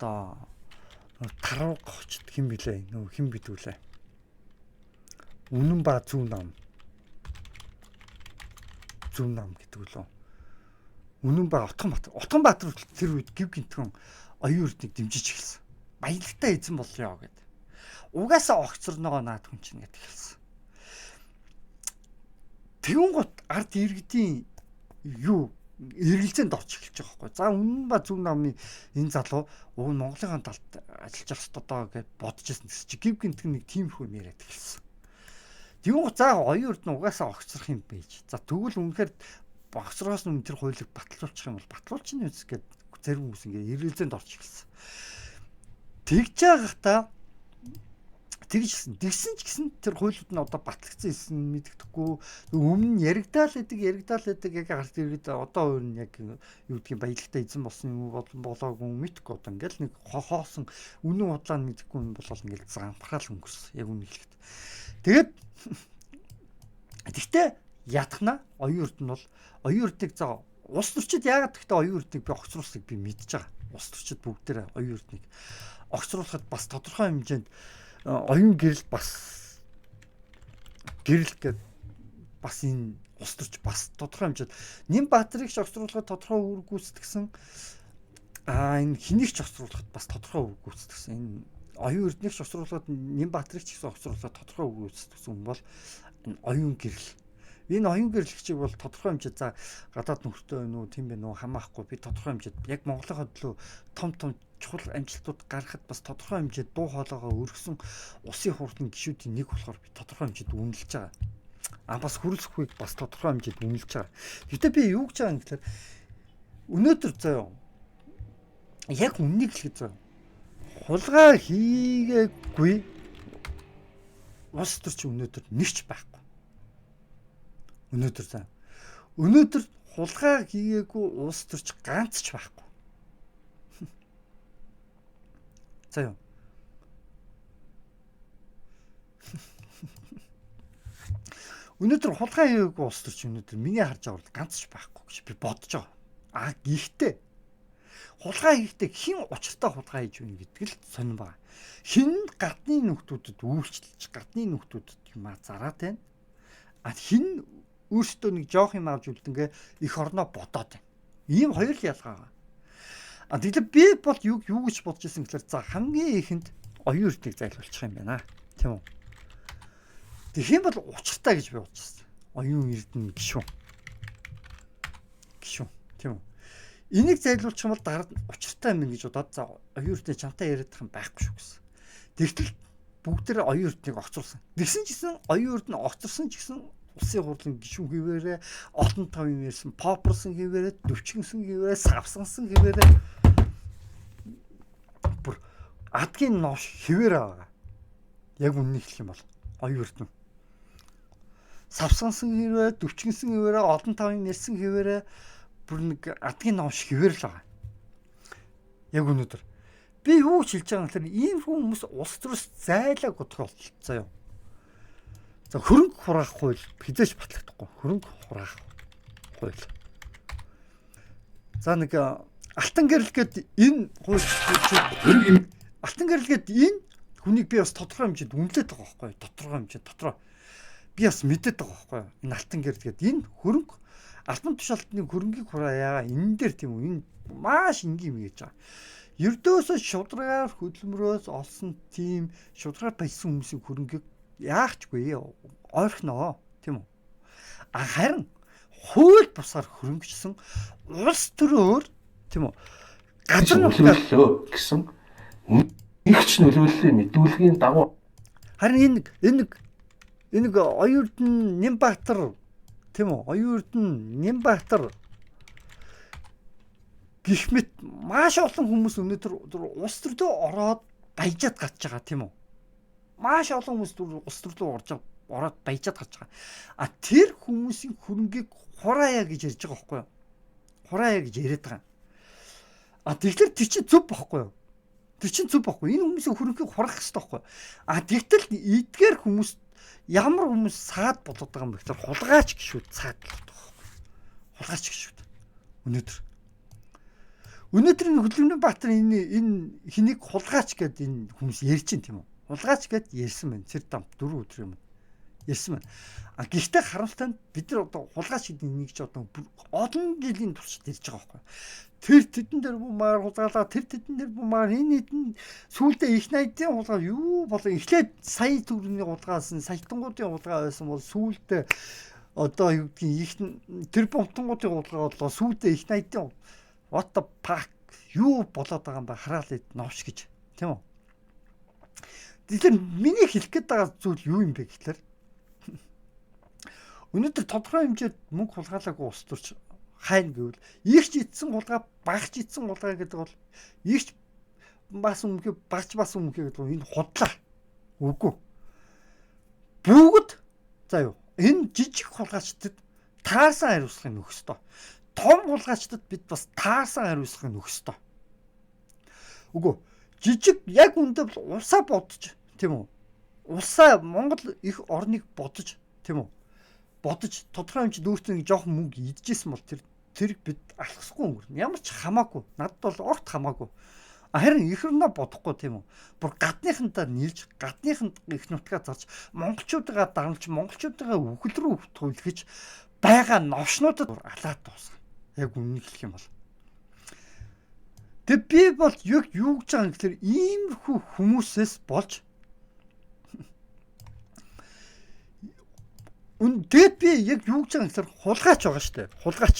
Одоо таруу гоочд хэн блэ? Хэн бидүүлээ? Үнэн ба зөв нам гэдэг лөө. Үнэн ба Отгонбаатар тэр үед гів гинтэн оюун эрднийг дэмжиж эхэлсэн. Баялагтай эзэн болёо гэдэг. Угаасаа огцорногоо наад хүн чинь гэдэг хэлсэн. Тэгүн гот ард иргэдийн юу эргэлзээнд орж эхэлж байгаа байхгүй. За үнэн ба зөв намын энэ залуу уг Монголын талд ажиллаж явах ёстой доо гэж бодож ирсэн гэсэн чи гів гинтэг нэг тиймэрхүү яриад эхэлсэн. Тэгүн гот за оюун эрд нь угаасаа огцрох юм байж. За тэгвэл үнэхээр огцрохоос өмнө тэр хуулийг батлуулчих юм бол батлуулчихна үз гэд зарим хүмүүс ингээ эргэлзээнд орж эхэлсэн. Тэгж байгахдаа тэгсэн ч гэсэн тэр хуулиуд нь одоо батлагдсан юм мэддэхгүй өмнө яригдаал байдаг яг ард иргэд одоо өөр нь яг юу гэдгийг баялагтай эзэн болсон юм болоогүй мэдхгүй одоо ингээл нэг хоосон үнэн удлаа нь мэдхгүй юм болол ингээл замхраал өнгөрсөн яг үнэ хэлэхэд. Тэгээд гэхдээ ятхна оюун урд нь бол оюун урдыг за улс төрчид яагаад гэхдээ оюун урдыг би огцруулсыг би мэдж байгаа. Улс төрчид бүгдээрээ оюун урдыг огцруулахад бас тодорхой хэмжээнд оюун гэрэл бас гэрэл гэдэг бас энэ улс төрч бас тодорхой хэмжээнд Нямбатарыг огцруулахад тодорхой үр гүйцэтгсэн энэ хэнийг ч огцруулахад бас тодорхой үр гүйцэтгсэн энэ оюун урдыг огцруулахад Нямбатарыг ч гэсэн огцруулахад тодорхой үр гүйцэтгсэн хүн бол энэ оюун гэрэл. Энэ оюун гэрлэгчийг бол тодорхой хэмжээд за гадаад нөхөртэй байна уу тийм байна уу хамаахгүй би тодорхой хэмжээд яг Монголын төлөө том чухал амжилтууд гаргахад бас тодорхой хэмжээд дуу хоолойгоо өргөсөн усын хурлын гишүүдийн нэг болохоор би тодорхой хэмжээд үнэлж байгаа. Бас хүрэлцэхүйг бас тодорхой хэмжээд үнэлж байгаа. Гэтэ би юу гэж байгаа юм гэхээр өнөөдөр заяа яг үннийг хэлэхэд заяа хулгай хийгээгүй улс төрч өнөөдөр нэгч байхгүй. Өнөөдөр хулгай хийгээгүй улс төрч ганц ч байхгүй. За юу. Өнөөдөр хулгай хийгээгүй улс төрч өнөөдөр миний харж байгаа бол ганц ч байхгүй гэж би бодож байгаа. Гэхдээ хулгай хийхдээ хэн учиртай хулгай хийж өгнө гэдэг л сонирн байна. Хэн гадны нөхдүүдэд үйлчлж гадны нөхдүүдэд юм зараад байна. Хэн өөртөө нэг жоох юм авч үлдэнгээ их орноо бодоод байна. Ийм хоёр л ялгаа байгаа. Тэгэхээр би бол юу гэж бодож ирсэн гэхээр за хамгийн ихэнд оюун урдыг зайлуулчих юм байна. Тийм үү? Тэгэх юм бол учиртай гэж би бодож ирсэн. Оюун эрдэнэ гişүн. Тийм үү? Энийг зайлуулчих юм бол дараа нь учиртай юм гэж бодоод за оюун урдыг чамтай яриад тах юм байхгүй шүү гэсэн. Тэгтэл бүгдээ оюун урдыг огцруулсан. Тэгсэн ч гэсэн оюун урд нь огцорсон ч гэсэн улсын хурлын гишүүн хിവэрэ олон тавын ярьсан попперсон хിവэрэ дөвчгөнсөн хിവэрэ савсгансан хിവэрэ бүр адгийн нош хിവэрэ байгаа. Яг үннийг хэлэх юм бол оюун урд нь савсгансан хിവэрэ дөвчгөнсөн хിвэрэ олон тавын ярьсан хിвэрэ бүр нэг адгийн нош хിвэр л байгаа. Яг өнөөдөр би юу хэлж байгаа юм гэхээр ийм хүмүүс улс төрөөс зайлаагүй тохиолдолцоо юу. За хөрөнгө хураах хууль хизээч батлагдахгүй. Хөрөнгө хураах хууль. За нэг алтан гэрэл гээд энэ хууль алтан гэрэл гээд энэ хүнийг би бас тодорхой хэмжээнд үнэлээд байгаа байхгүй юу? Тодорхой хэмжээнд дотроо би бас мэдээд байгаа байхгүй юу? Энэ алтан гэрэл гээд энэ хөрөнгө алтан тушаалтны хөрөнгийг хураа энэ дээр тийм үү? Энэ маш энгийн юм гэж байгаа. Ердөөсөө шударгаар хөдөлмөрөөс олсон тийм шударгаар баясан хүмүүсийн хөрөнгийг яахчгүй ойрхноо тийм үү. Харин хууль бусаар хөрөнгөжсөн улс төрөөр тийм үү. Газар нөлөөллөө гэсэн нэгч нөлөөллөө мэдүүлгийн дагуу харин энэ нэг оюун урдын Нямбатар тийм үү. Оюун урдын Нямбатар гэх мэт маш олон хүмүүс өнөөдөр улс төрлөө ороод баяжаад гарч байгаа тийм үү. Маш олон хүмүүс улс төрлөө ороод баяжаад гарч байгаа. Тэр хүмүүсийн хөрөнгийг хураая гэж ярьж байгаа байхгүй юу? Хураая гэж яриад байгаа. Тэгэхээр тэр чинь зөв байхгүй юу? Тэр чинь зөв байхгүй. Энэ хүмүүсийн хөрөнгийг хурах хэрэгтэй байхгүй юу? Тэгтэл эдгээр хүмүүс ямар хүмүүс саад болоод байгаа юм бэ гэхээр хулгайч гişүүд саад болоод байгаа байхгүй юу? Хулгайч гişүүд. Өнөөдөр энэ Хөдөлмөрийн Баатар энэ хэнийг хулгайч гэдэг энэ хүмүүс ярьж байна тийм үү? Хулгайч гэд ярьсан байна. Тэр дам 4 өдөр юм. Ярьсан байна. Гэхдээ харамсалтай нь бид нар одоо хулгайч гэдэг нэг ч одоо олон жилийн турш ярьж байгаа байхгүй. Тэр тэдэн дээр бумаар хулгайлаа, тэр тэдэн дээр бумаар энэ хэдэн сүүлдээ их найдын хулгай юу болоо эхлээд сая төгрөгийн хулгайсан, саятангуудын хулгай байсан бол сүүлдээ одоо юу гэдгийг их тэр бомтонгуудын хулгай болоо сүүлдээ их найдын what the fuck юу болоод байгаа юм бэ хараалаа новш гэж тийм үү. Тэгэхээр миний хэлэх гээд байгаа зүйл юу юм бэ гэхээр өнөөдөр тодорхой хэмжээд мөнгө хулгайлаагүй улс төрч хайна гэвэл ихч идсэн хулгай багч идсэн хулгай гэдэг бол ихч бас өмнө багч бас өмнө гэдэг энэ худлаа Үгүй. Бүгд за юу энэ жижиг хулгайчдад таарсан хариуцлагыг нөхөх ёстой. Том хулгайчдад бид бас таарсан хариуцлагыг нөхөх ёстой. Үгүй. Жижиг яг үндэ усаа бодож тийм үү? Усаа Монгол их орныг бодож тийм үү? Бодож тодорхой хэмжээнд өөртөө нэг жоохон мөнгө идчихсэн бол тэр бид алхахгүй өнгөрнө. Ямар ч хамаагүй. Надад бол огт хамаагүй. Харин их орноо бодохгүй тийм үү? Бүр гадныхантаа нийлж, гадныханд их нутгаа зарж, монголчуудаа дарамж, монголчуудаа үхэл рүү түлхэж байгаа новшнуудад алаад дуусгана. Яг үннийг хэлэх юм бол. Тэг би бол яг юу гэж байгаа юм гэхээр иймэрхүү хүмүүсээс болж тэгээд би яг юу гэж байгаа юм гэхээр хулгайч байгаа шүү дээ. Хулгайч.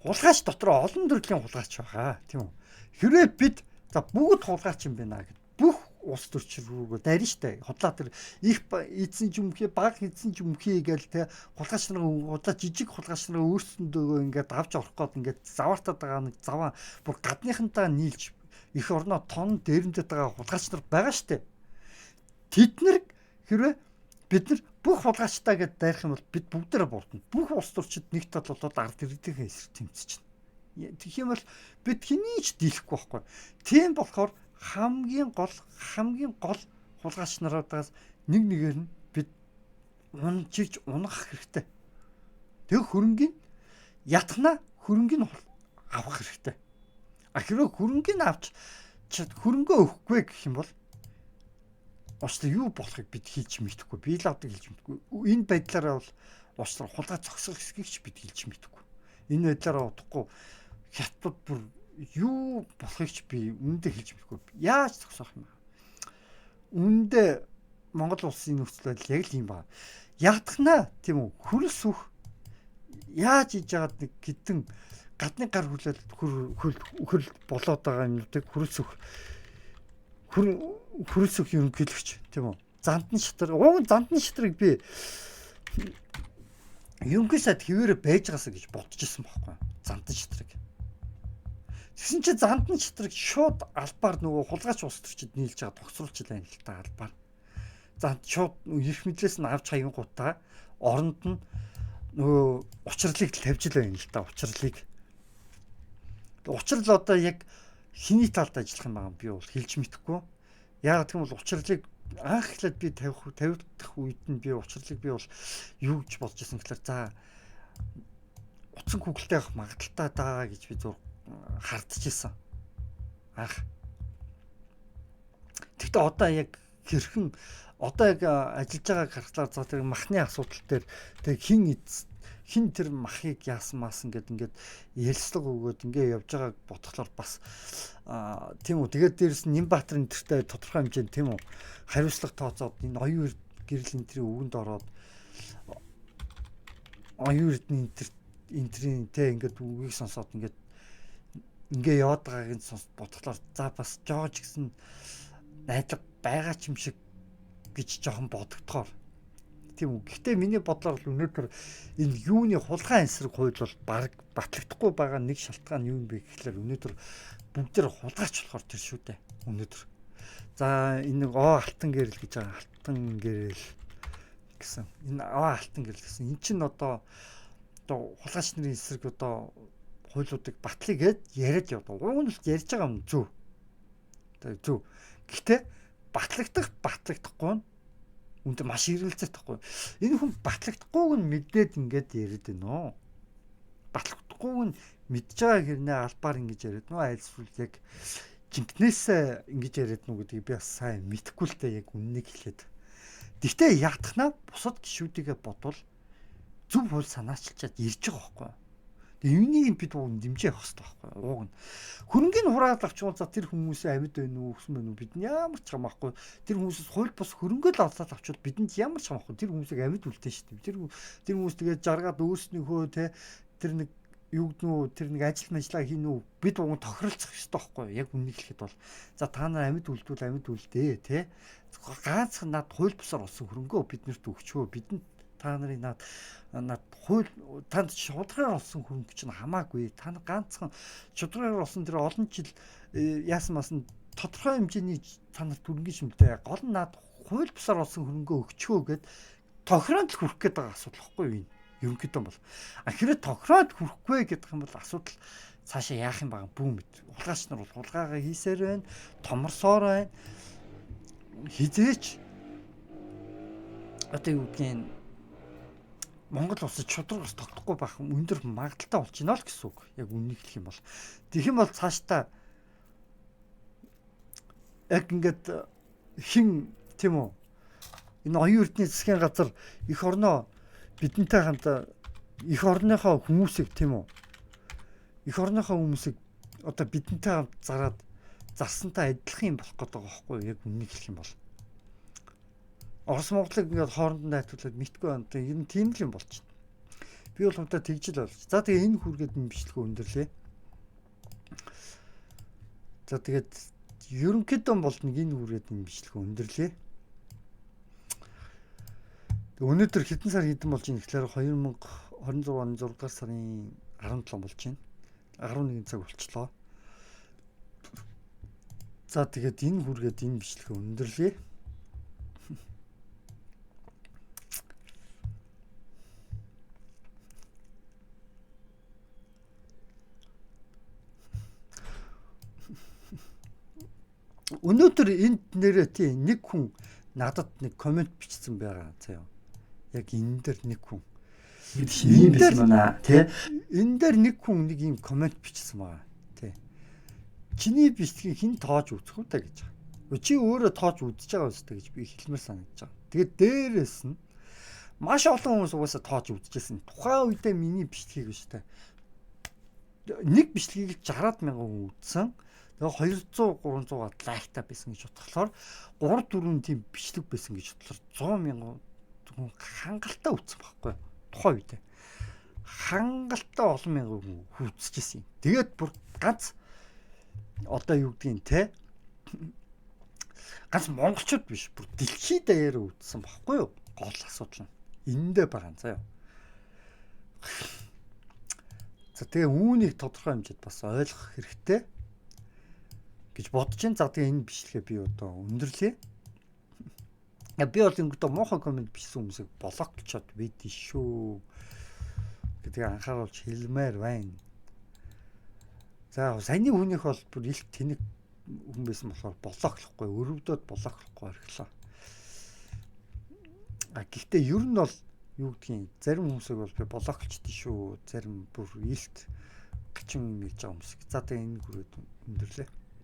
Хулгайч дотор олон төрлийн хулгайч байгаа. Тийм үү? Хэрвээ бид за бүгд хулгайч юм байна гэд бүх улс төрчил рүүгээ дарин штэ. Худлаа тэр их эзэн жимхий, баг эзэн жимхий гээл те хулгайч нар удаа жижиг хулгайч нар өөрсөндөө ингээд авч орох гээд ингээд заваартаад байгаа нэг заваа бүр гадныхантаа нийлж их орноо тон дээрэмдэд байгаа хулгайч нар байгаа штэ. Тэд нар хэрвээ бид нар бүх хулгайчтай гэдээ дайрах юм бол бид бүгдээрээ бурдна. Бүх улс төрчид нэг тал болоод ард ирээдүйн эсрэг тэмцэж байна. Тэгэх юм бол бид хэний ч дийлэхгүй байхгүй. Тийм болохоор хамгийн гол хулгайч нараас нэг нэгээр нь бид унжиж унах хэрэгтэй. Тэг хөрөнгөний ятгана хөрөнгөний авах хэрэгтэй. Хэрвээ хөрөнгөний авч хөрөнгөө өгөхгүй гэх юм бол уучлаарай юу болохыг бид хийж мэдэхгүй. Би л авдаг хийж мэдэхгүй. Энэ байдлаараа бол уучлаарай хулгай зогсох хэсгийг ч бид хийж мэдэхгүй. Энэ байдлаараа удахгүй хятад бүр юу болохыг ч би үүндээ хэлж мэдэхгүй. Яаж зогсоох юм бэ? Үүндээ Монгол улсын нөхцөл байдал яг л юм байна. Ятгана тийм үү? Хөрс үх яаж хийж яагаад нэг хитэн гадны гар хөрөл болоод байгаа юмнуудыг хөрөлсөх ерөнхийлөгч тийм үү? Зандан шатар. Зандан шатрыг би ерөнхий сайд хэвээрээ байж байгаасаа гэж бодож ирсэн байхгүй. Зандан шатрыг. Тэгсэн чинь зандан шатрыг шууд албаар нөгөө хулгайч улс төрчид нийлж байгаа тогтсруулчлаа юм л та албаар. За шууд эрх мэдлээс нь авч хаянгуудаа оронд нь нөгөө учрлыг тавьж л байна л та учрлыг. Учрал одоо яг хиний талд ажиллах юм байгаа би бол хэлж мэдэхгүй. Яг тийм бол учрлыг анх эхлээд би тавигдах үед нь би учрлыг би бол юу гэж бодож ирсэн гэхээр за утсан хүүхэлтэй авах магадaltaй даа гэж би зур хардчихсан. Анх. Тэгтээ одоо яг хэрхэн одоо яг ажиллаж байгааг харахаар за тэр махны асуудал дээр тэг хин тэр махыг яасан ингээд ярилцлага өгөөд ингээд явж байгааг бодглохоор бас тийм үү тэгээд дээрэс нь Нямбатар энтертэй тодорхой хэмжээнд тийм үү хариуцлага тооцоод энэ оюун гэрэл энтрийн үгэнд ороод оюун эрдний энтрийн тэ ингээд үгийг сонсоод ингээд яваад байгааг нь бодглохоор за бас жоож гэсэн найдлага байгаа ч юм шиг гэж жоохон бодогдохоор тийм үү. Гэхдээ миний бодлоор л өнөөдөр энэ юуны хулгай эсрэг хууль бол баг батлагдахгүй байгаа нэг шалтгаан юу юм бэ гэхлээр өнөөдөр бүгдээр хулгайч болохоор тэр шүү дээ. Өнөөдөр. За энэ алтан гэрэл гэж байгаа алтан гэрэл гэсэн. Энэ алтан гэрэл гэсэн. Эн чинь одоо хулгайч нарын эсрэг одоо хуулиудыг батлая гэд яриад явдаг. Уг нь л ярьж байгаа юм зөв. Зөв. Гэхдээ батлагдахгүй нь үнэндээ маш ирэлцээ тахгүй. Энэ хүн батлагдахгүйг нь мэдээд ингээд яриад байна. Батлагдахгүйг нь мэдж байгаа хэрнээ албаар ингэж яриад нөө айлсвал яг жинкнээсээ ингэж яриад нөө гэдгийг би бас сайн мэдэхгүй л дээ яг үннийг хэлээд. Гэхдээ ятгахнаа бусад гишүүдийгээ бодвол зөв хууль санаачилчаад ирж байгаа байхгүй. Тэгээ юунийг бид дэмжиж явах хэрэгтэй байхгүй. Ууг нь хөрөнгөний хураад авчвал за тэр хүмүүсээ амьд байна уу өгсөн байна уу бид нь ямар ч хамаахгүй. Тэр хүмүүсээс хууль бус хөрөнгөө л олоод авчвал бидэнд ямар ч хамаахгүй. Тэр хүмүүсийг амьд үлдэн шүү дээ. Тэр хүмүүс тэгээд жаргаад өөрснийхөө тэр нэг юу гэнэ тэр нэг ажиллаа хийнэ үү бид уг тохиролцох хэрэгтэй байхгүй. Яг үннийг хэлэхэд бол за та нар амьд үлдвэл амьд үлдээ те. Ганцхан над хууль бусаар олсон хөрөнгөө биднэрт өгчөө бидэнд та нарын над хууль танд шударгаар олсон хөрөнгө чинь хамаагүй. Та нар ганцхан шударгаар олсон тэр олон жил яасан масан тодорхой хэмжээний та нарт хүрнэ шимтэй гол нь наад хууль бусаар олсон хөрөнгөө өгчхөө гэд тохироонд л хүрэх гээд байгаа асуудал واخгүй юу? Ерөнхийдөө бол хэрэг тохироод хүрэхгүй гэдэг юм бол асуудал цаашаа яах юм байгаа бүү мэд. Улгаач нар бол улгаагаа хийсээр байна, томорсоор байна. Хизээч одоо юу гэдгийг Монгол улсад шударгаас тогтохгүй байх өндөр магадaltaй болж байна л гэсэн үг. Яг үнийг хэлэх юм бол. Тэгэх юм бол цаашдаа яг ингээд хин тийм үү? Энэ оюун эрдэнэ засгийн газар эх орноо бидэнтэй хамт эх орныхоо хүмүүсийг тийм үү? Эх орныхоо хүмүүсийг одоо бидэнтэй хамт зараад зарсантай адилхан юм болох гэдэг байгаа байхгүй юу? Яг үнийг хэлэх юм бол. Орос Монголыг ингээд хооронд нь найтуулаад мэдгүй байна. Тэр нь тийм л юм болж байна. Би бол хамтаа тэгж л болж. За тэгээ энэ хүргээд энэ бичлэгөө өндөрлөө. За тэгээд ерөнхийдөө бол нэг энэ хүргээд энэ бичлэгөө өндөрлөө. Өнөөдөр хэдэн сар хэдэн болж байна гэхээр 2026 оны 6 дугаар сарын 17 болж байна. 11 цаг болчлоо. За тэгээд энэ хүргээд энэ бичлэгээ өндөрлөө. Өнөөдөр энд нэрээ тийм нэг хүн надад нэг комент бичсэн байгаа заяа. Яг энэ дээр нэг хүн. ийм байсан байна тий. Энэ дээр нэг хүн нэг юм комент бичсэн байгаа тий. Чиний бичлэгийг хэн тоож үзэх үү гэж байгаа. Чи өөрөө тоож үзэж байгаа үстэй гэж би хэлмээр санагдаж байгаа. Тэгээд дээрээс нь маш олон хүмүүс угаасаа тоож үзчихсэн. Тухайн үедээ миний бичлэгийг биш тий. Нэг бичлэгийг 60,000 хүн үзсэн. Тэгээ 200 300 лайктай байсан гэж бодлохоор 3 4 тийм бичлэг байсан гэж бодлохоор 100,000 хүн хангалттай үзсэн байхгүй тухайн үедээ. Хангалттай олон мянган хүн үзчихсэн юм. Тэгээд бүр ганц одоо юу гэдгийг те ганц монголчууд биш бүр дэлхийд даяараа үзсэн байхгүй юу? Гол асуудал нь эндээ байгаа заяа. За тэгээ үүнийг тодорхой хэмжээд бас ойлгох хэрэгтэй гэж бодож байна. За тэгээ энэ бичлэгээ би одоо өндөрлөе. Би бол ингэдэ муухай комент бичсэн хүмүүсийг блоклчод бид шүү гэдгийг анхааруулж хэлмээр байна. За саяны хүнийх бол бүр их тэнэг хүн байсан болохоор блоклохгүй, өрөвдөд блоклохгүй орхилоо. Гэхдээ ер нь бол юу гэдгийг зарим хүмүүсийг бол би блоклчдээ шүү, зарим бүр илт 30 юм хийж байгаа хүмүүс. За тэгээ энэ хүрээд өндөрлөө.